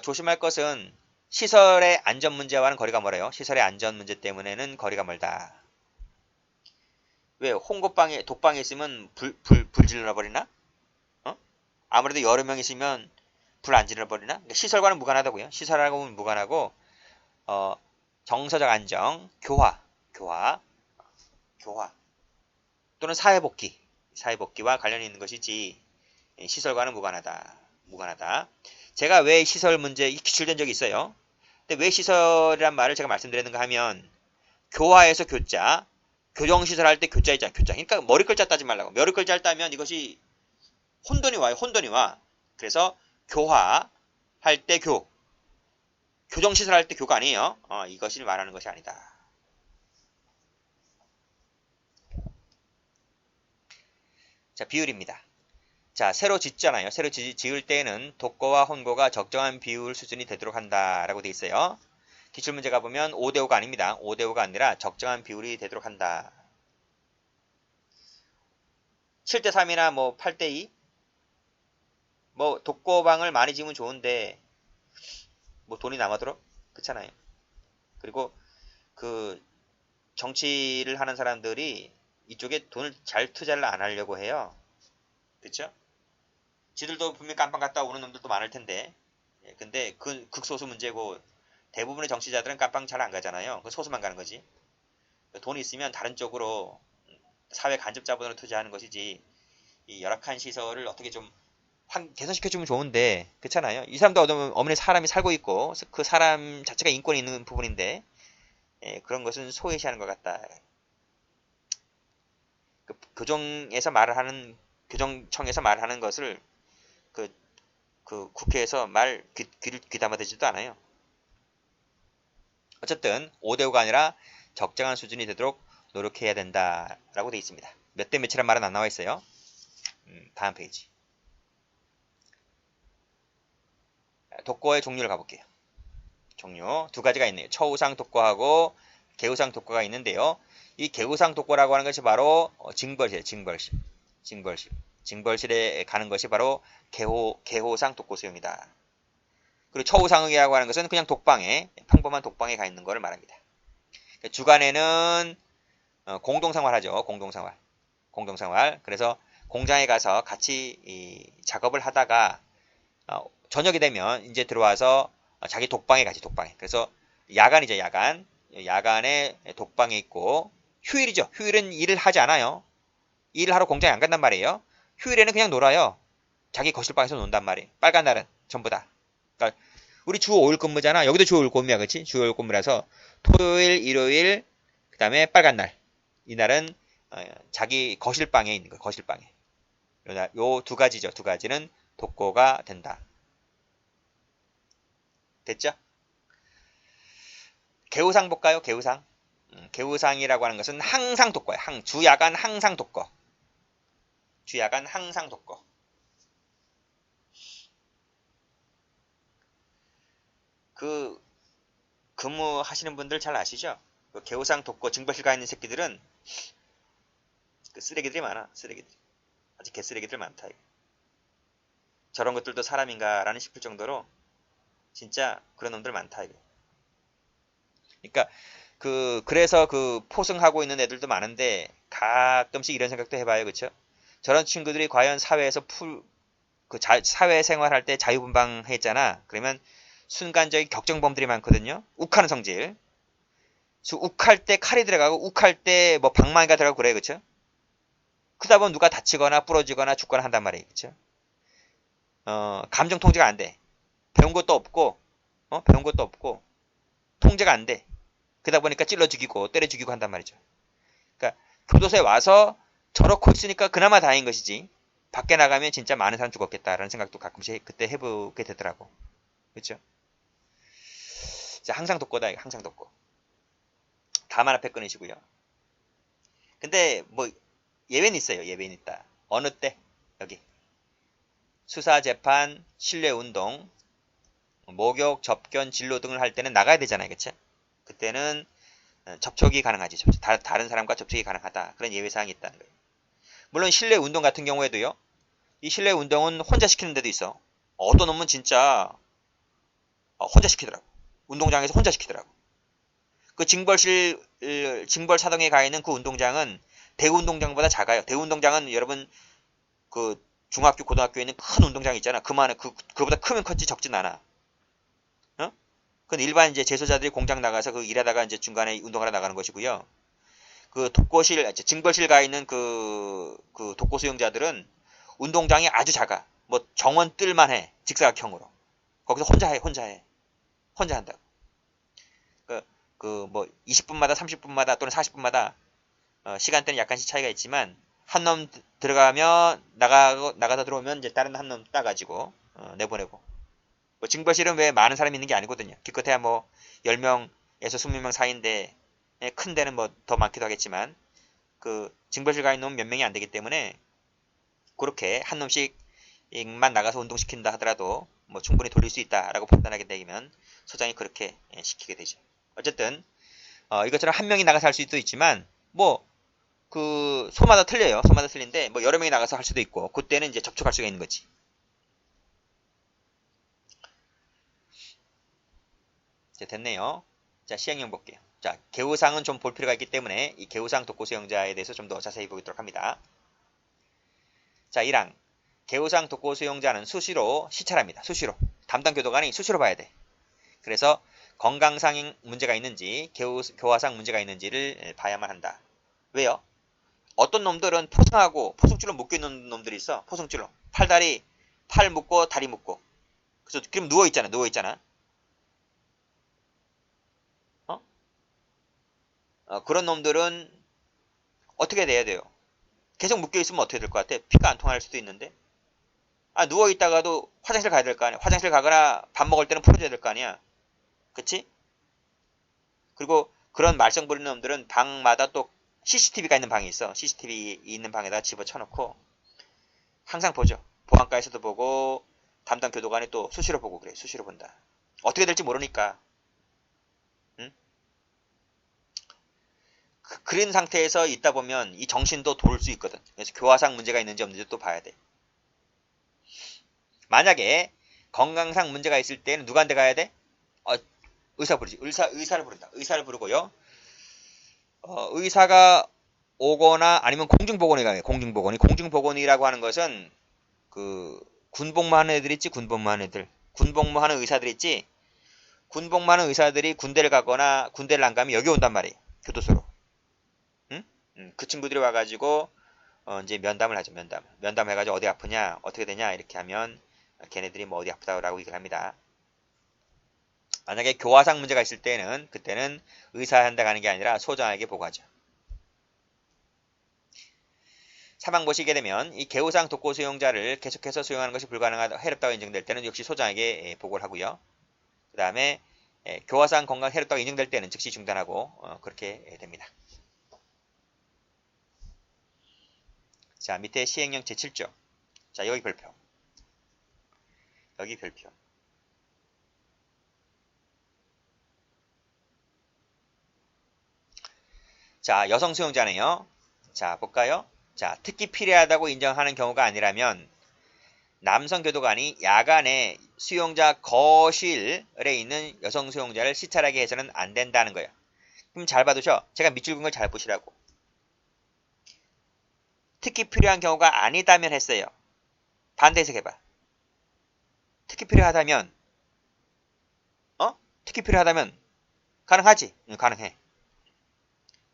조심할 것은 시설의 안전 문제와는 거리가 멀어요. 시설의 안전 문제 때문에는 거리가 멀다. 왜? 독방에 있으면 불 질러버리나? 아무래도 여러 명 있으면 불 안 질러버리나? 그러니까 시설과는 무관하다고요. 시설하고는 무관하고 정서적 안정, 교화 또는 사회복귀와 관련이 있는 것이지 시설과는 무관하다. 제가 왜 시설 문제에 기출된 적이 있어요. 근데 왜 시설이란 말을 제가 말씀드렸는가 하면 교화에서 교자, 교정시설 할 때 교자 있잖아. 교자. 그러니까 머리 글자 따지 말라고. 머리 글자를 따면 이것이 혼돈이 와. 그래서 교화 할 때 교정시설 할 때 교가 아니에요. 이것을 말하는 것이 아니다. 자, 비율입니다. 자, 새로 짓잖아요. 새로 지을 때에는 독거와 혼거가 적정한 비율 수준이 되도록 한다라고 돼 있어요. 기출문제 가보면 5대5가 아닙니다. 5대5가 아니라 적정한 비율이 되도록 한다. 7대3이나 뭐 8대2, 뭐 독거방을 많이 지으면 좋은데 뭐 돈이 남아들어? 그렇잖아요. 그리고 그 정치를 하는 사람들이 이쪽에 돈을 잘 투자를 안 하려고 해요. 그쵸? 지들도 분명히 깜빵 갔다 오는 놈들도 많을 텐데. 예, 근데 그 극소수 문제고 대부분의 정치자들은 깜빵 잘 안 가잖아요. 그 소수만 가는 거지. 돈이 있으면 다른 쪽으로 사회 간접 자본으로 투자하는 것이지 이 열악한 시설을 어떻게 좀 개선시켜주면 좋은데 그렇잖아요. 이 사람도 어머니 사람이 살고 있고 그 사람 자체가 인권이 있는 부분인데 예, 그런 것은 소외시하는 것 같다. 그 교정에서 말을 하는 교정청에서 말하는 것을 그, 그 국회에서 귀를 귀담아 대지도 않아요. 어쨌든 5대5가 아니라 적정한 수준이 되도록 노력해야 된다라고 되어 있습니다. 몇 대 몇이란 말은 안 나와 있어요. 다음 페이지. 독거의 종류를 가볼게요. 종류 두 가지가 있네요. 처우상 독거하고 개우상 독거가 있는데요. 이 개우상 독거라고 하는 것이 바로 징벌실에 가는 것이 바로 개호상 독거 수용이다. 그리고 처우상이라고 하는 것은 그냥 평범한 독방에 가 있는 것을 말합니다. 주간에는 공동생활하죠. 공동생활. 그래서 공장에 가서 같이 작업을 하다가 저녁이 되면 이제 들어와서 자기 독방에 가지. 그래서 야간이죠. 야간에 독방에 있고 휴일이죠. 휴일은 일을 하지 않아요. 일을 하러 공장에 안 간단 말이에요. 휴일에는 그냥 놀아요. 자기 거실방에서 논단 말이에요. 빨간 날은 전부 다. 그러니까 우리 주 5일 근무잖아. 여기도 주 5일 근무야. 그치? 주 5일 근무라서 토요일, 일요일, 그 다음에 빨간 날. 이날은 자기 거실방에 있는 거예요. 거실방에. 요 두 가지죠. 두 가지는 독거가 된다. 됐죠? 개우상 볼까요? 개우상. 개우상이라고 하는 것은 항상 독거예요. 주야간 항상 독거. 주야간 항상 독거. 그 근무하시는 분들 잘 아시죠? 그 개우상 독거 징벌실 가 있는 새끼들은 그 쓰레기들이 많아. 쓰레기들. 아주 개쓰레기들 많다. 이거. 저런 것들도 사람인가라는 싶을 정도로 진짜 그런 놈들 많다. 이거. 그러니까 그래서 포승하고 있는 애들도 많은데 가끔씩 이런 생각도 해봐요. 그쵸? 저런 친구들이 과연 사회에서 사회생활 할 때 자유분방했잖아. 그러면 순간적인 격정범들이 많거든요. 욱하는 성질. 욱할 때 칼이 들어가고 욱할 때 뭐 방망이가 들어가고 그래. 그쵸? 그러다 보면 누가 다치거나 부러지거나 죽거나 한단 말이에요. 그쵸? 감정 통제가 안 돼. 배운 것도 없고 통제가 안 돼. 그러다 보니까 찔러 죽이고 때려 죽이고 한단 말이죠. 그러니까 교도소에 와서 저렇고 있으니까 그나마 다행인 것이지. 밖에 나가면 진짜 많은 사람 죽었겠다라는 생각도 가끔씩 그때 해보게 되더라고. 그렇죠? 항상 독거다. 항상 독거. 다만 앞에 끊으시고요. 근데 뭐 예외는 있어요. 예외는 있다. 어느 때? 여기. 수사, 재판, 실내운동, 목욕, 접견, 진로 등을 할 때는 나가야 되잖아요. 그쵸? 그때는 접촉이 가능하지. 다른 사람과 접촉이 가능하다. 그런 예외사항이 있다는 거예요. 물론 실내운동 같은 경우에도요. 이 실내운동은 혼자 시키는 데도 있어. 어떤 놈은 진짜 혼자 시키더라고. 운동장에서 혼자 시키더라고. 그 징벌사동에 가 있는 그 운동장은 대운동장보다 작아요. 대운동장은 여러분 그 중학교, 고등학교에 있는 큰 운동장 있잖아. 그보다 크면 컸지 적진 않아. 어? 그건 일반 이제 재소자들이 공장 나가서 일하다가 이제 중간에 운동하러 나가는 것이고요. 그 징벌실 가 있는 그 독거 수용자들은 운동장이 아주 작아. 뭐 정원 뜰만 해. 직사각형으로. 거기서 혼자 해. 혼자 한다고. 뭐 20분마다 30분마다 또는 40분마다 시간대는 약간씩 차이가 있지만 한 놈 들어가면 나가다 들어오면 이제 다른 한 놈 따가지고 내보내고. 뭐 징벌실은 왜 많은 사람이 있는 게 아니거든요. 기껏해야 뭐 10명에서 20명 사이인데 큰 데는 뭐 더 많기도 하겠지만 그 징벌실 가 있는 놈 몇 명이 안 되기 때문에 그렇게 한 놈씩만 나가서 운동시킨다 하더라도 뭐 충분히 돌릴 수 있다라고 판단하게 되면 소장이 그렇게 시키게 되죠. 어쨌든 이것처럼 한 명이 나가서 할 수도 있지만 뭐 소마다 틀려요. 소마다 틀린데 뭐 여러 명이 나가서 할 수도 있고 그때는 이제 접촉할 수가 있는 거지. 자, 됐네요. 자, 시행령 볼게요. 자, 개우상은 좀 볼 필요가 있기 때문에 이 개우상 독고수용자에 대해서 좀 더 자세히 보도록 합니다. 자, 1항. 개우상 독고수용자는 수시로 시찰합니다. 수시로. 담당 교도관이 수시로 봐야 돼. 그래서 건강상 문제가 있는지 교화상 문제가 있는지를 봐야만 한다. 왜요? 어떤 놈들은 포승하고 포승줄로 묶여있는 놈들이 있어. 포승줄로. 팔 묶고 다리 묶고. 그래서 그럼 누워있잖아. 그런 놈들은 어떻게 돼야 돼요? 계속 묶여있으면 어떻게 될 것 같아? 피가 안 통할 수도 있는데. 누워있다가도 화장실 가야 될 거 아니야. 화장실 가거나 밥 먹을 때는 풀어줘야 될 거 아니야. 그치? 그리고 그런 말썽 부리는 놈들은 방마다 또 CCTV가 있는 방이 있어. CCTV 있는 방에다 집어쳐놓고 항상 보죠. 보안과에서도 보고 담당 교도관이 또 수시로 보고 그래. 수시로 본다. 어떻게 될지 모르니까. 응? 그런 상태에서 있다 보면 이 정신도 돌 수 있거든. 그래서 교화상 문제가 있는지 없는지 또 봐야 돼. 만약에 건강상 문제가 있을 때는 누구한테 가야 돼? 의사 부르지. 의사를 부른다. 의사를 부르고요. 의사가 오거나 아니면 공중보건이 가요. 공중보건이라고 하는 것은 그 군복무하는 애들 있지. 군복무하는 의사들 있지. 군복무하는 의사들이 군대를 가거나 군대를 안 가면 여기 온단 말이에요. 교도소로. 응? 그 친구들이 와가지고 이제 면담을 하죠. 면담 해가지고 어디 아프냐, 어떻게 되냐 이렇게 하면 걔네들이 뭐 어디 아프다라고 얘기를 합니다. 만약에 교화상 문제가 있을 때는 그때는 의사한테 가는 게 아니라 소장에게 보고하죠. 사망 보시게 되면 이 개우상 독고 수용자를 계속해서 수용하는 것이 불가능하다 해롭다고 인정될 때는 역시 소장에게 보고를 하고요. 그 다음에 교화상 건강 해롭다고 인정될 때는 즉시 중단하고 그렇게 됩니다. 자, 밑에 시행령 제7조. 자, 여기 별표. 자, 여성 수용자네요. 자, 볼까요? 자, 특히 필요하다고 인정하는 경우가 아니라면 남성 교도관이 야간에 수용자 거실에 있는 여성 수용자를 시찰하게 해서는 안 된다는 거예요. 그럼 잘 봐두셔. 제가 밑줄 그은 걸 잘 보시라고. 특히 필요한 경우가 아니다면 했어요. 반대 해석해봐. 특히 필요하다면 특히 필요하다면 가능하지? 응, 가능해.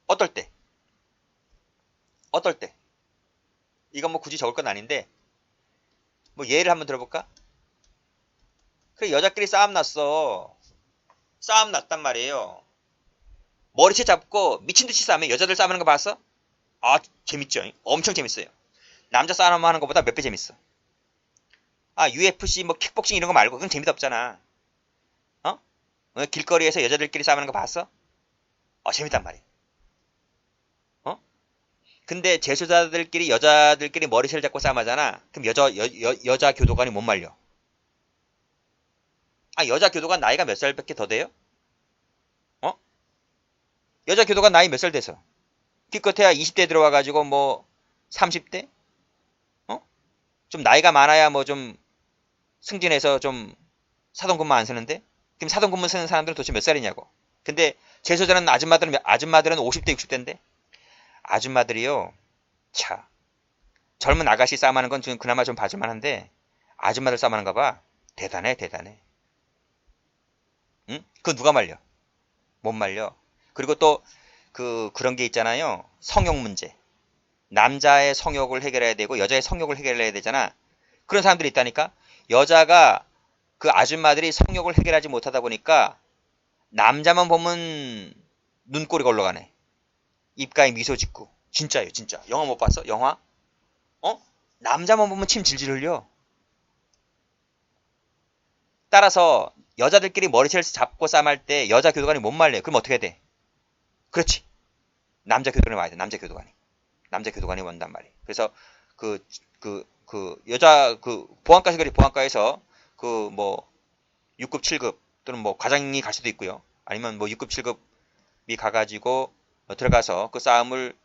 어떨 때? 이건 뭐 굳이 적을 건 아닌데 뭐 예를 한번 들어볼까? 그래, 여자끼리 싸움 났단 말이에요. 머리채 잡고 미친듯이 싸우면 여자들 싸우는 거 봤어? 재밌죠? 엄청 재밌어요. 남자 싸움 하는 것보다 몇 배 재밌어. UFC 뭐 킥복싱 이런 거 말고 그건 재미도 없잖아. 길거리에서 여자들끼리 싸우는 거 봤어? 재밌단 말이야. 근데 재수자들끼리 여자들끼리 머리채를 잡고 싸움하잖아. 그럼 여자 교도관이 못 말려. 여자 교도관 나이가 몇 살밖에 더 돼요? 여자 교도관 나이 몇 살 돼서? 기껏해야 20대 들어와가지고 뭐 30대? 좀 나이가 많아야 뭐 좀 승진해서 좀 사돈근무 안 쓰는데? 그럼 사돈근무 쓰는 사람들은 도대체 몇 살이냐고. 근데 재수자는 아줌마들은 50대 60대인데? 아줌마들이요. 차. 젊은 아가씨 싸움하는 건 그나마 좀 봐줄만 한데 아줌마들 싸움하는 거 봐. 대단해. 응? 그거 누가 말려? 못 말려. 그리고 또 그런 게 있잖아요. 성욕 문제. 남자의 성욕을 해결해야 되고 여자의 성욕을 해결해야 되잖아. 그런 사람들이 있다니까. 여자가 그 아줌마들이 성욕을 해결하지 못하다 보니까 남자만 보면 눈꼬리 걸러가네. 입가에 미소 짓고. 진짜예요, 진짜. 영화 못 봤어? 영화? 남자만 보면 침 질질 흘려. 따라서 여자들끼리 머리채를 잡고 싸움할 때 여자 교도관이 못 말려요. 그럼 어떻게 돼? 그렇지. 남자 교도관이 와야 돼. 남자 교도관이 온단 말이에요. 그래서 여자 보안과에서 뭐 6급, 7급 또는 뭐 과장이 갈 수도 있고요. 아니면 뭐 6급, 7급이 가가지고 들어가서 그 싸움을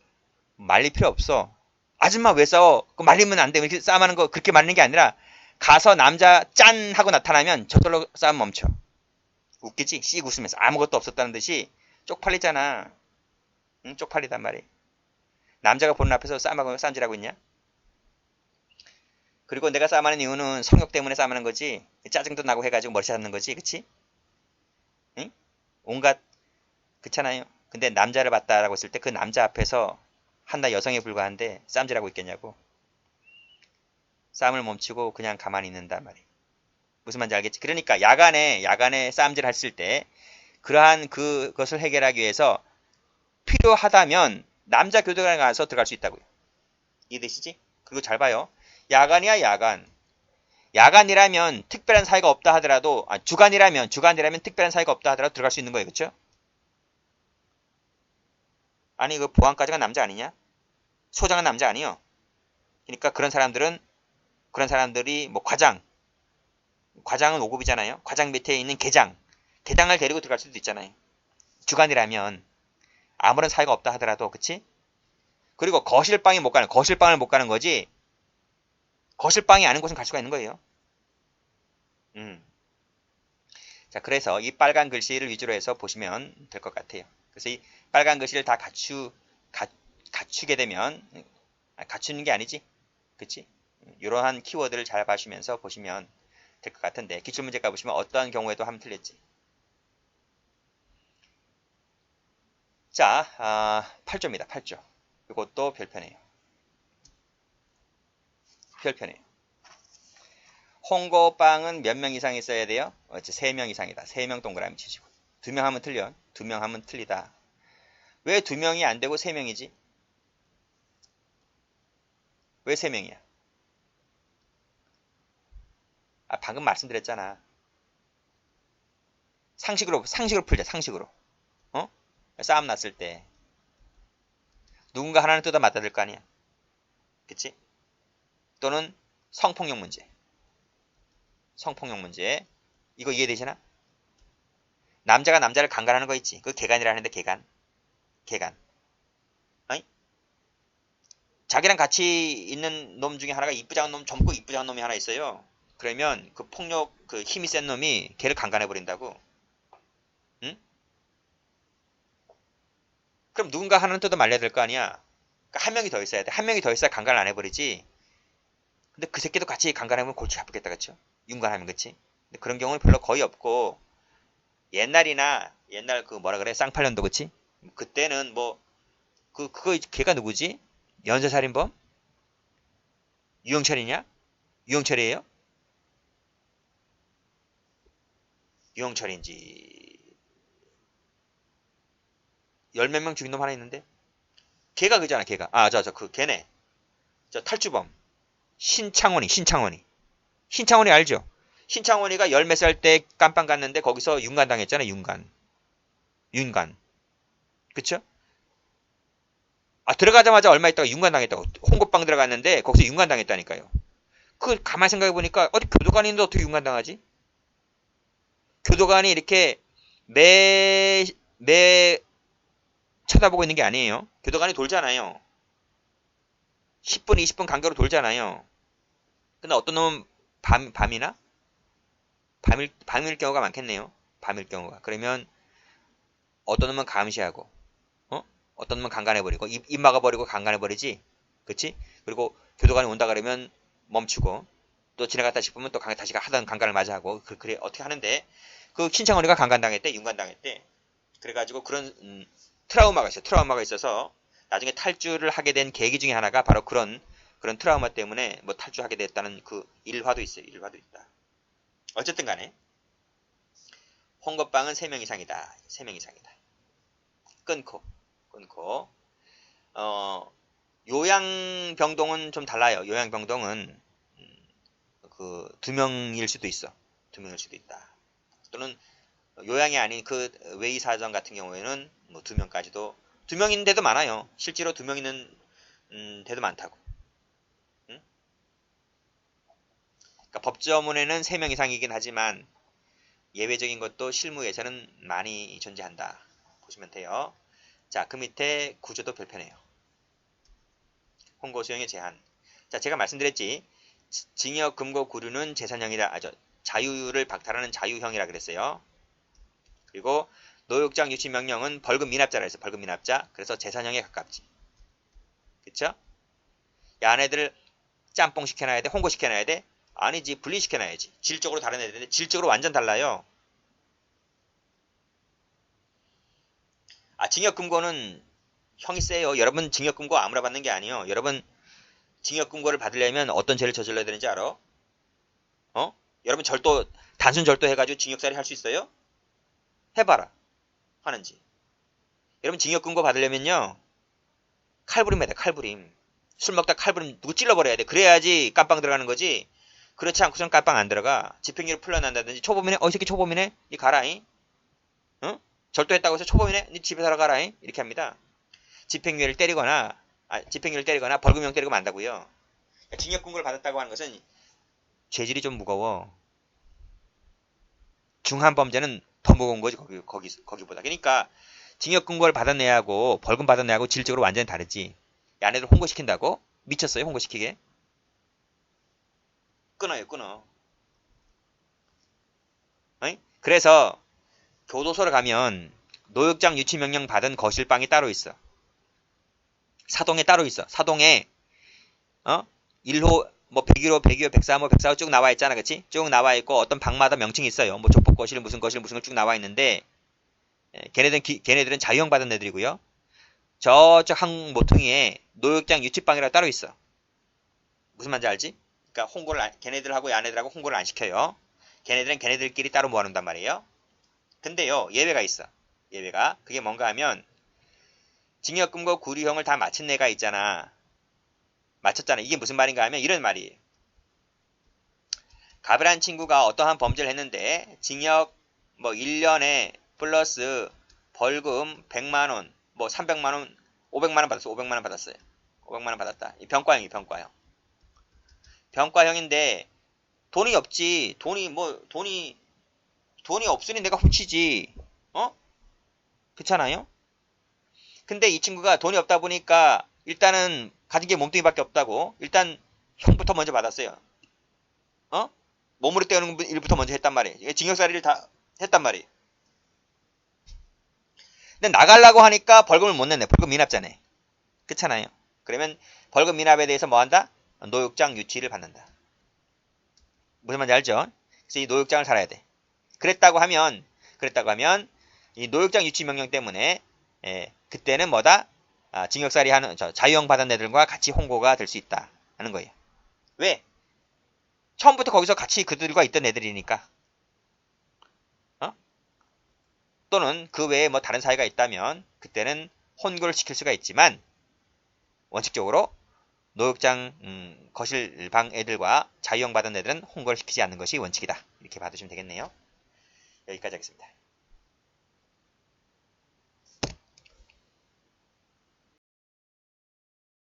말릴 필요 없어. 아줌마 왜 싸워? 그 말리면 안 돼. 이렇게 싸움하는 거 그렇게 말리는 게 아니라 가서 남자 짠 하고 나타나면 저절로 싸움 멈춰. 웃기지? 씩 웃으면서 아무것도 없었다는 듯이 쪽팔리잖아. 응? 쪽팔리단 말이야. 남자가 보는 앞에서 쌈질하고 있냐? 그리고 내가 싸움하는 이유는 성욕 때문에 싸움하는 거지. 짜증도 나고 해가지고 머리 잡는 거지. 그치? 응? 온갖 그렇잖아요. 근데 남자를 봤다라고 했을 때 그 남자 앞에서 한나 여성에 불과한데 쌈질하고 있겠냐고. 싸움을 멈추고 그냥 가만히 있는단 말이에요. 무슨 말인지 알겠지? 그러니까 야간에 싸움질 했을 때 그러한 그것을 해결하기 위해서 필요하다면 남자 교도관에 가서 들어갈 수 있다고요. 이해되시지? 그리고 잘 봐요. 야간이야 야간. 야간이라면 특별한 사이가 없다 하더라도 주간이라면 특별한 사이가 없다 하더라도 들어갈 수 있는 거예요. 그렇죠? 아니 그 보안까지가 남자 아니냐? 소장은 남자 아니요. 그러니까 그런 사람들이 뭐 과장은 5급이잖아요. 과장 밑에 있는 계장을 데리고 들어갈 수도 있잖아요. 주간이라면 아무런 사이가 없다 하더라도 그치? 그리고 거실방을 못 가는 거지. 거실방이 아닌 곳은 갈 수가 있는 거예요. 자, 그래서 이 빨간 글씨를 위주로 해서 보시면 될 것 같아요. 그래서 이 빨간 글씨를 다 갖추게 되면, 갖추는 게 아니지. 그치? 이러한 키워드를 잘 봐주면서 보시면 될 것 같은데, 기출문제 가보시면 어떠한 경우에도 하면 틀렸지. 자, 8조입니다. 8조. 이것도 별표네요. 별표네요. 홍고빵은 몇 명 이상 있어야 돼요? 3명 이상이다. 3명 동그라미 치시고. 2명 하면 틀려. 2명 하면 틀리다. 왜 2명이 안 되고 3명이지? 왜 3명이야? 방금 말씀드렸잖아. 상식으로 풀자. 상식으로. 어? 싸움 났을 때 누군가 하나는 뜯어 맞아야 될 거 아니야. 그치? 또는 성폭력 문제. 이거 이해되시나? 남자가 남자를 강간하는 거 있지. 그 개간이라는데 개간. 어이? 자기랑 같이 있는 놈 중에 하나가 젊고 이쁘장한 놈이 하나 있어요. 그러면 그 폭력, 그 힘이 센 놈이 걔를 강간해 버린다고. 응? 그럼 누군가 하나는 뜯어 말려야 될 거 아니야. 그러니까 한 명이 더 있어야 돼. 한 명이 더 있어야 강간을 안 해버리지. 근데 그 새끼도 같이 강간하면 골치 아프겠다, 그쵸? 윤간하면, 그치? 근데 그런 경우는 별로 거의 없고, 옛날 그 뭐라 그래? 쌍팔년도, 그치? 그때는 뭐, 그거 걔가 누구지? 연쇄살인범? 유영철이냐? 유영철이에요? 유영철인지, 열 몇 명 죽인 놈 하나 있는데? 걔가 그잖아, 걔가. 걔네. 저 탈주범. 신창원이 알죠? 신창원이가 열 몇 살 때 깜빵 갔는데 거기서 윤간 당했잖아, 윤간. 그쵸? 들어가자마자 얼마 있다가 윤간 당했다고. 홍고빵 들어갔는데 거기서 윤간 당했다니까요. 그 가만히 생각해 보니까 어디 교도관이 있는데 어떻게 윤간 당하지? 교도관이 이렇게 매 쳐다보고 있는 게 아니에요. 교도관이 돌잖아요. 10분, 20분 간격으로 돌잖아요. 근데 어떤 놈은 밤이나? 밤일 경우가 많겠네요. 밤일 경우가. 그러면 어떤 놈은 감시하고, 어떤 놈은 강간해버리고, 입 막아버리고 강간해버리지. 그치? 그리고 교도관이 온다 그러면 멈추고, 또 지나갔다 싶으면 또 다시 하던 강간을 맞이하고, 그래, 어떻게 하는데, 그 신창원이가 강간당했대, 윤간당했대. 그래가지고 그런, 트라우마가 있어요. 트라우마가 있어서, 나중에 탈주를 하게 된 계기 중에 하나가 바로 그런 트라우마 때문에 뭐 탈주하게 됐다는 그 일화도 있어요. 일화도 있다. 어쨌든 간에, 홍거빵은 3명 이상이다. 3명 이상이다. 끊고, 요양병동은 좀 달라요. 요양병동은, 그, 2명일 수도 있어. 2명일 수도 있다. 또는, 요양이 아닌 그 외의사정 같은 경우에는 뭐 2명까지도, 2명 있는 데도 많아요. 실제로 2명 있는, 데도 많다고. 응? 그러니까 법조문에는 3명 이상이긴 하지만, 예외적인 것도 실무에서는 많이 존재한다. 보시면 돼요. 자, 그 밑에 구조도 별표네요. 홍고 수용의 제한. 자, 제가 말씀드렸지. 징역, 금고, 구류는 재산형이라, 자유를 박탈하는 자유형이라 그랬어요. 그리고 노역장 유치 명령은 벌금 미납자라 해서 벌금 미납자. 그래서 재산형에 가깝지. 그쵸? 야, 아내들 짬뽕 시켜놔야 돼? 홍고 시켜놔야 돼? 아니지. 분리시켜놔야지. 질적으로 다른 애들인데 질적으로 완전 달라요. 아, 징역금고는 형이 세요. 여러분 징역금고 아무나 받는 게 아니에요. 여러분 징역금고를 받으려면 어떤 죄를 저질러야 되는지 알아? 어? 여러분 절도, 단순 절도 해가지고 징역살이 할 수 있어요? 해봐라. 하는지. 여러분 징역금고 받으려면요. 칼부림 해야 돼. 칼부림. 술 먹다 칼부림 누구 찔러버려야 돼. 그래야지 깜빵 들어가는 거지. 그렇지 않고선 깜빵 안 들어가. 집행유예 풀려난다든지 초범이네? 이 새끼 초범이네? 니 가라잉? 어? 절도했다고 해서 초범이네? 니 집에 살아가라잉? 이렇게 합니다. 집행유예를 때리거나 벌금형 때리고 만다고요. 징역금고를 받았다고 하는 것은 죄질이 좀 무거워. 중한 범죄는 더 무거운 거지 거기보다. 그러니까 징역금고를 받은 애하고 벌금 받은 애하고 질적으로 완전히 다르지. 야네들 홍보시킨다고? 미쳤어요 홍보시키게? 끊어요 끊어. 어이? 그래서 교도소를 가면 노역장 유치명령 받은 거실방이 따로 있어. 사동에 따로 있어. 사동에 1호 뭐 101호, 102호, 104호, 104호 쭉 나와 있잖아. 그치? 쭉 나와 있고 어떤 방마다 명칭이 있어요. 뭐 족보 거실 무슨 거실 무슨 걸 쭉 나와 있는데 걔네들은 자유형 받은 애들이고요. 저쪽 항 모퉁이에 노역장 유치방이라고 따로 있어. 무슨 말인지 알지? 그러니까 걔네들하고 야네들하고 홍보를 안 시켜요. 걔네들은 걔네들끼리 따로 모아놓는단 말이에요. 근데요 예외가 있어. 예외가 그게 뭔가 하면 징역금고 구류형을 다 마친 애가 있잖아. 맞췄잖아. 이게 무슨 말인가 하면 이런 말이에요. 갑이란 친구가 어떠한 범죄를 했는데 징역 뭐 1년에 플러스 벌금 100만원, 뭐 300만원, 500만원 받았어. 500만원 받았어요. 500만원 받았다. 이 병과형이 병과형. 병과형인데 돈이 없지. 돈이 없으니 내가 훔치지. 그렇잖아요? 근데 이 친구가 돈이 없다 보니까 일단은 가진 게 몸뚱이밖에 없다고 일단 형부터 먼저 받았어요. 몸으로 때우는 일부터 먼저 했단 말이에요. 징역살이를 다 했단 말이에요. 근데 나가려고 하니까 벌금을 못 냈네. 벌금 미납자네. 그렇잖아요. 그러면 벌금 미납에 대해서 뭐 한다? 노역장 유치를 받는다. 무슨 말인지 알죠? 그래서 이 노역장을 살아야 돼. 그랬다고 하면 이 노역장 유치 명령 때문에 그때는 뭐다? 징역살이 하는 자유형 받은 애들과 같이 홍고가 될 수 있다 하는 거예요. 왜? 처음부터 거기서 같이 그들과 있던 애들이니까. 또는 그 외에 뭐 다른 사이가 있다면 그때는 혼고를 시킬 수가 있지만 원칙적으로 노역장 거실방 애들과 자유형 받은 애들은 홍고를 시키지 않는 것이 원칙이다. 이렇게 봐두시면 되겠네요. 여기까지 하겠습니다.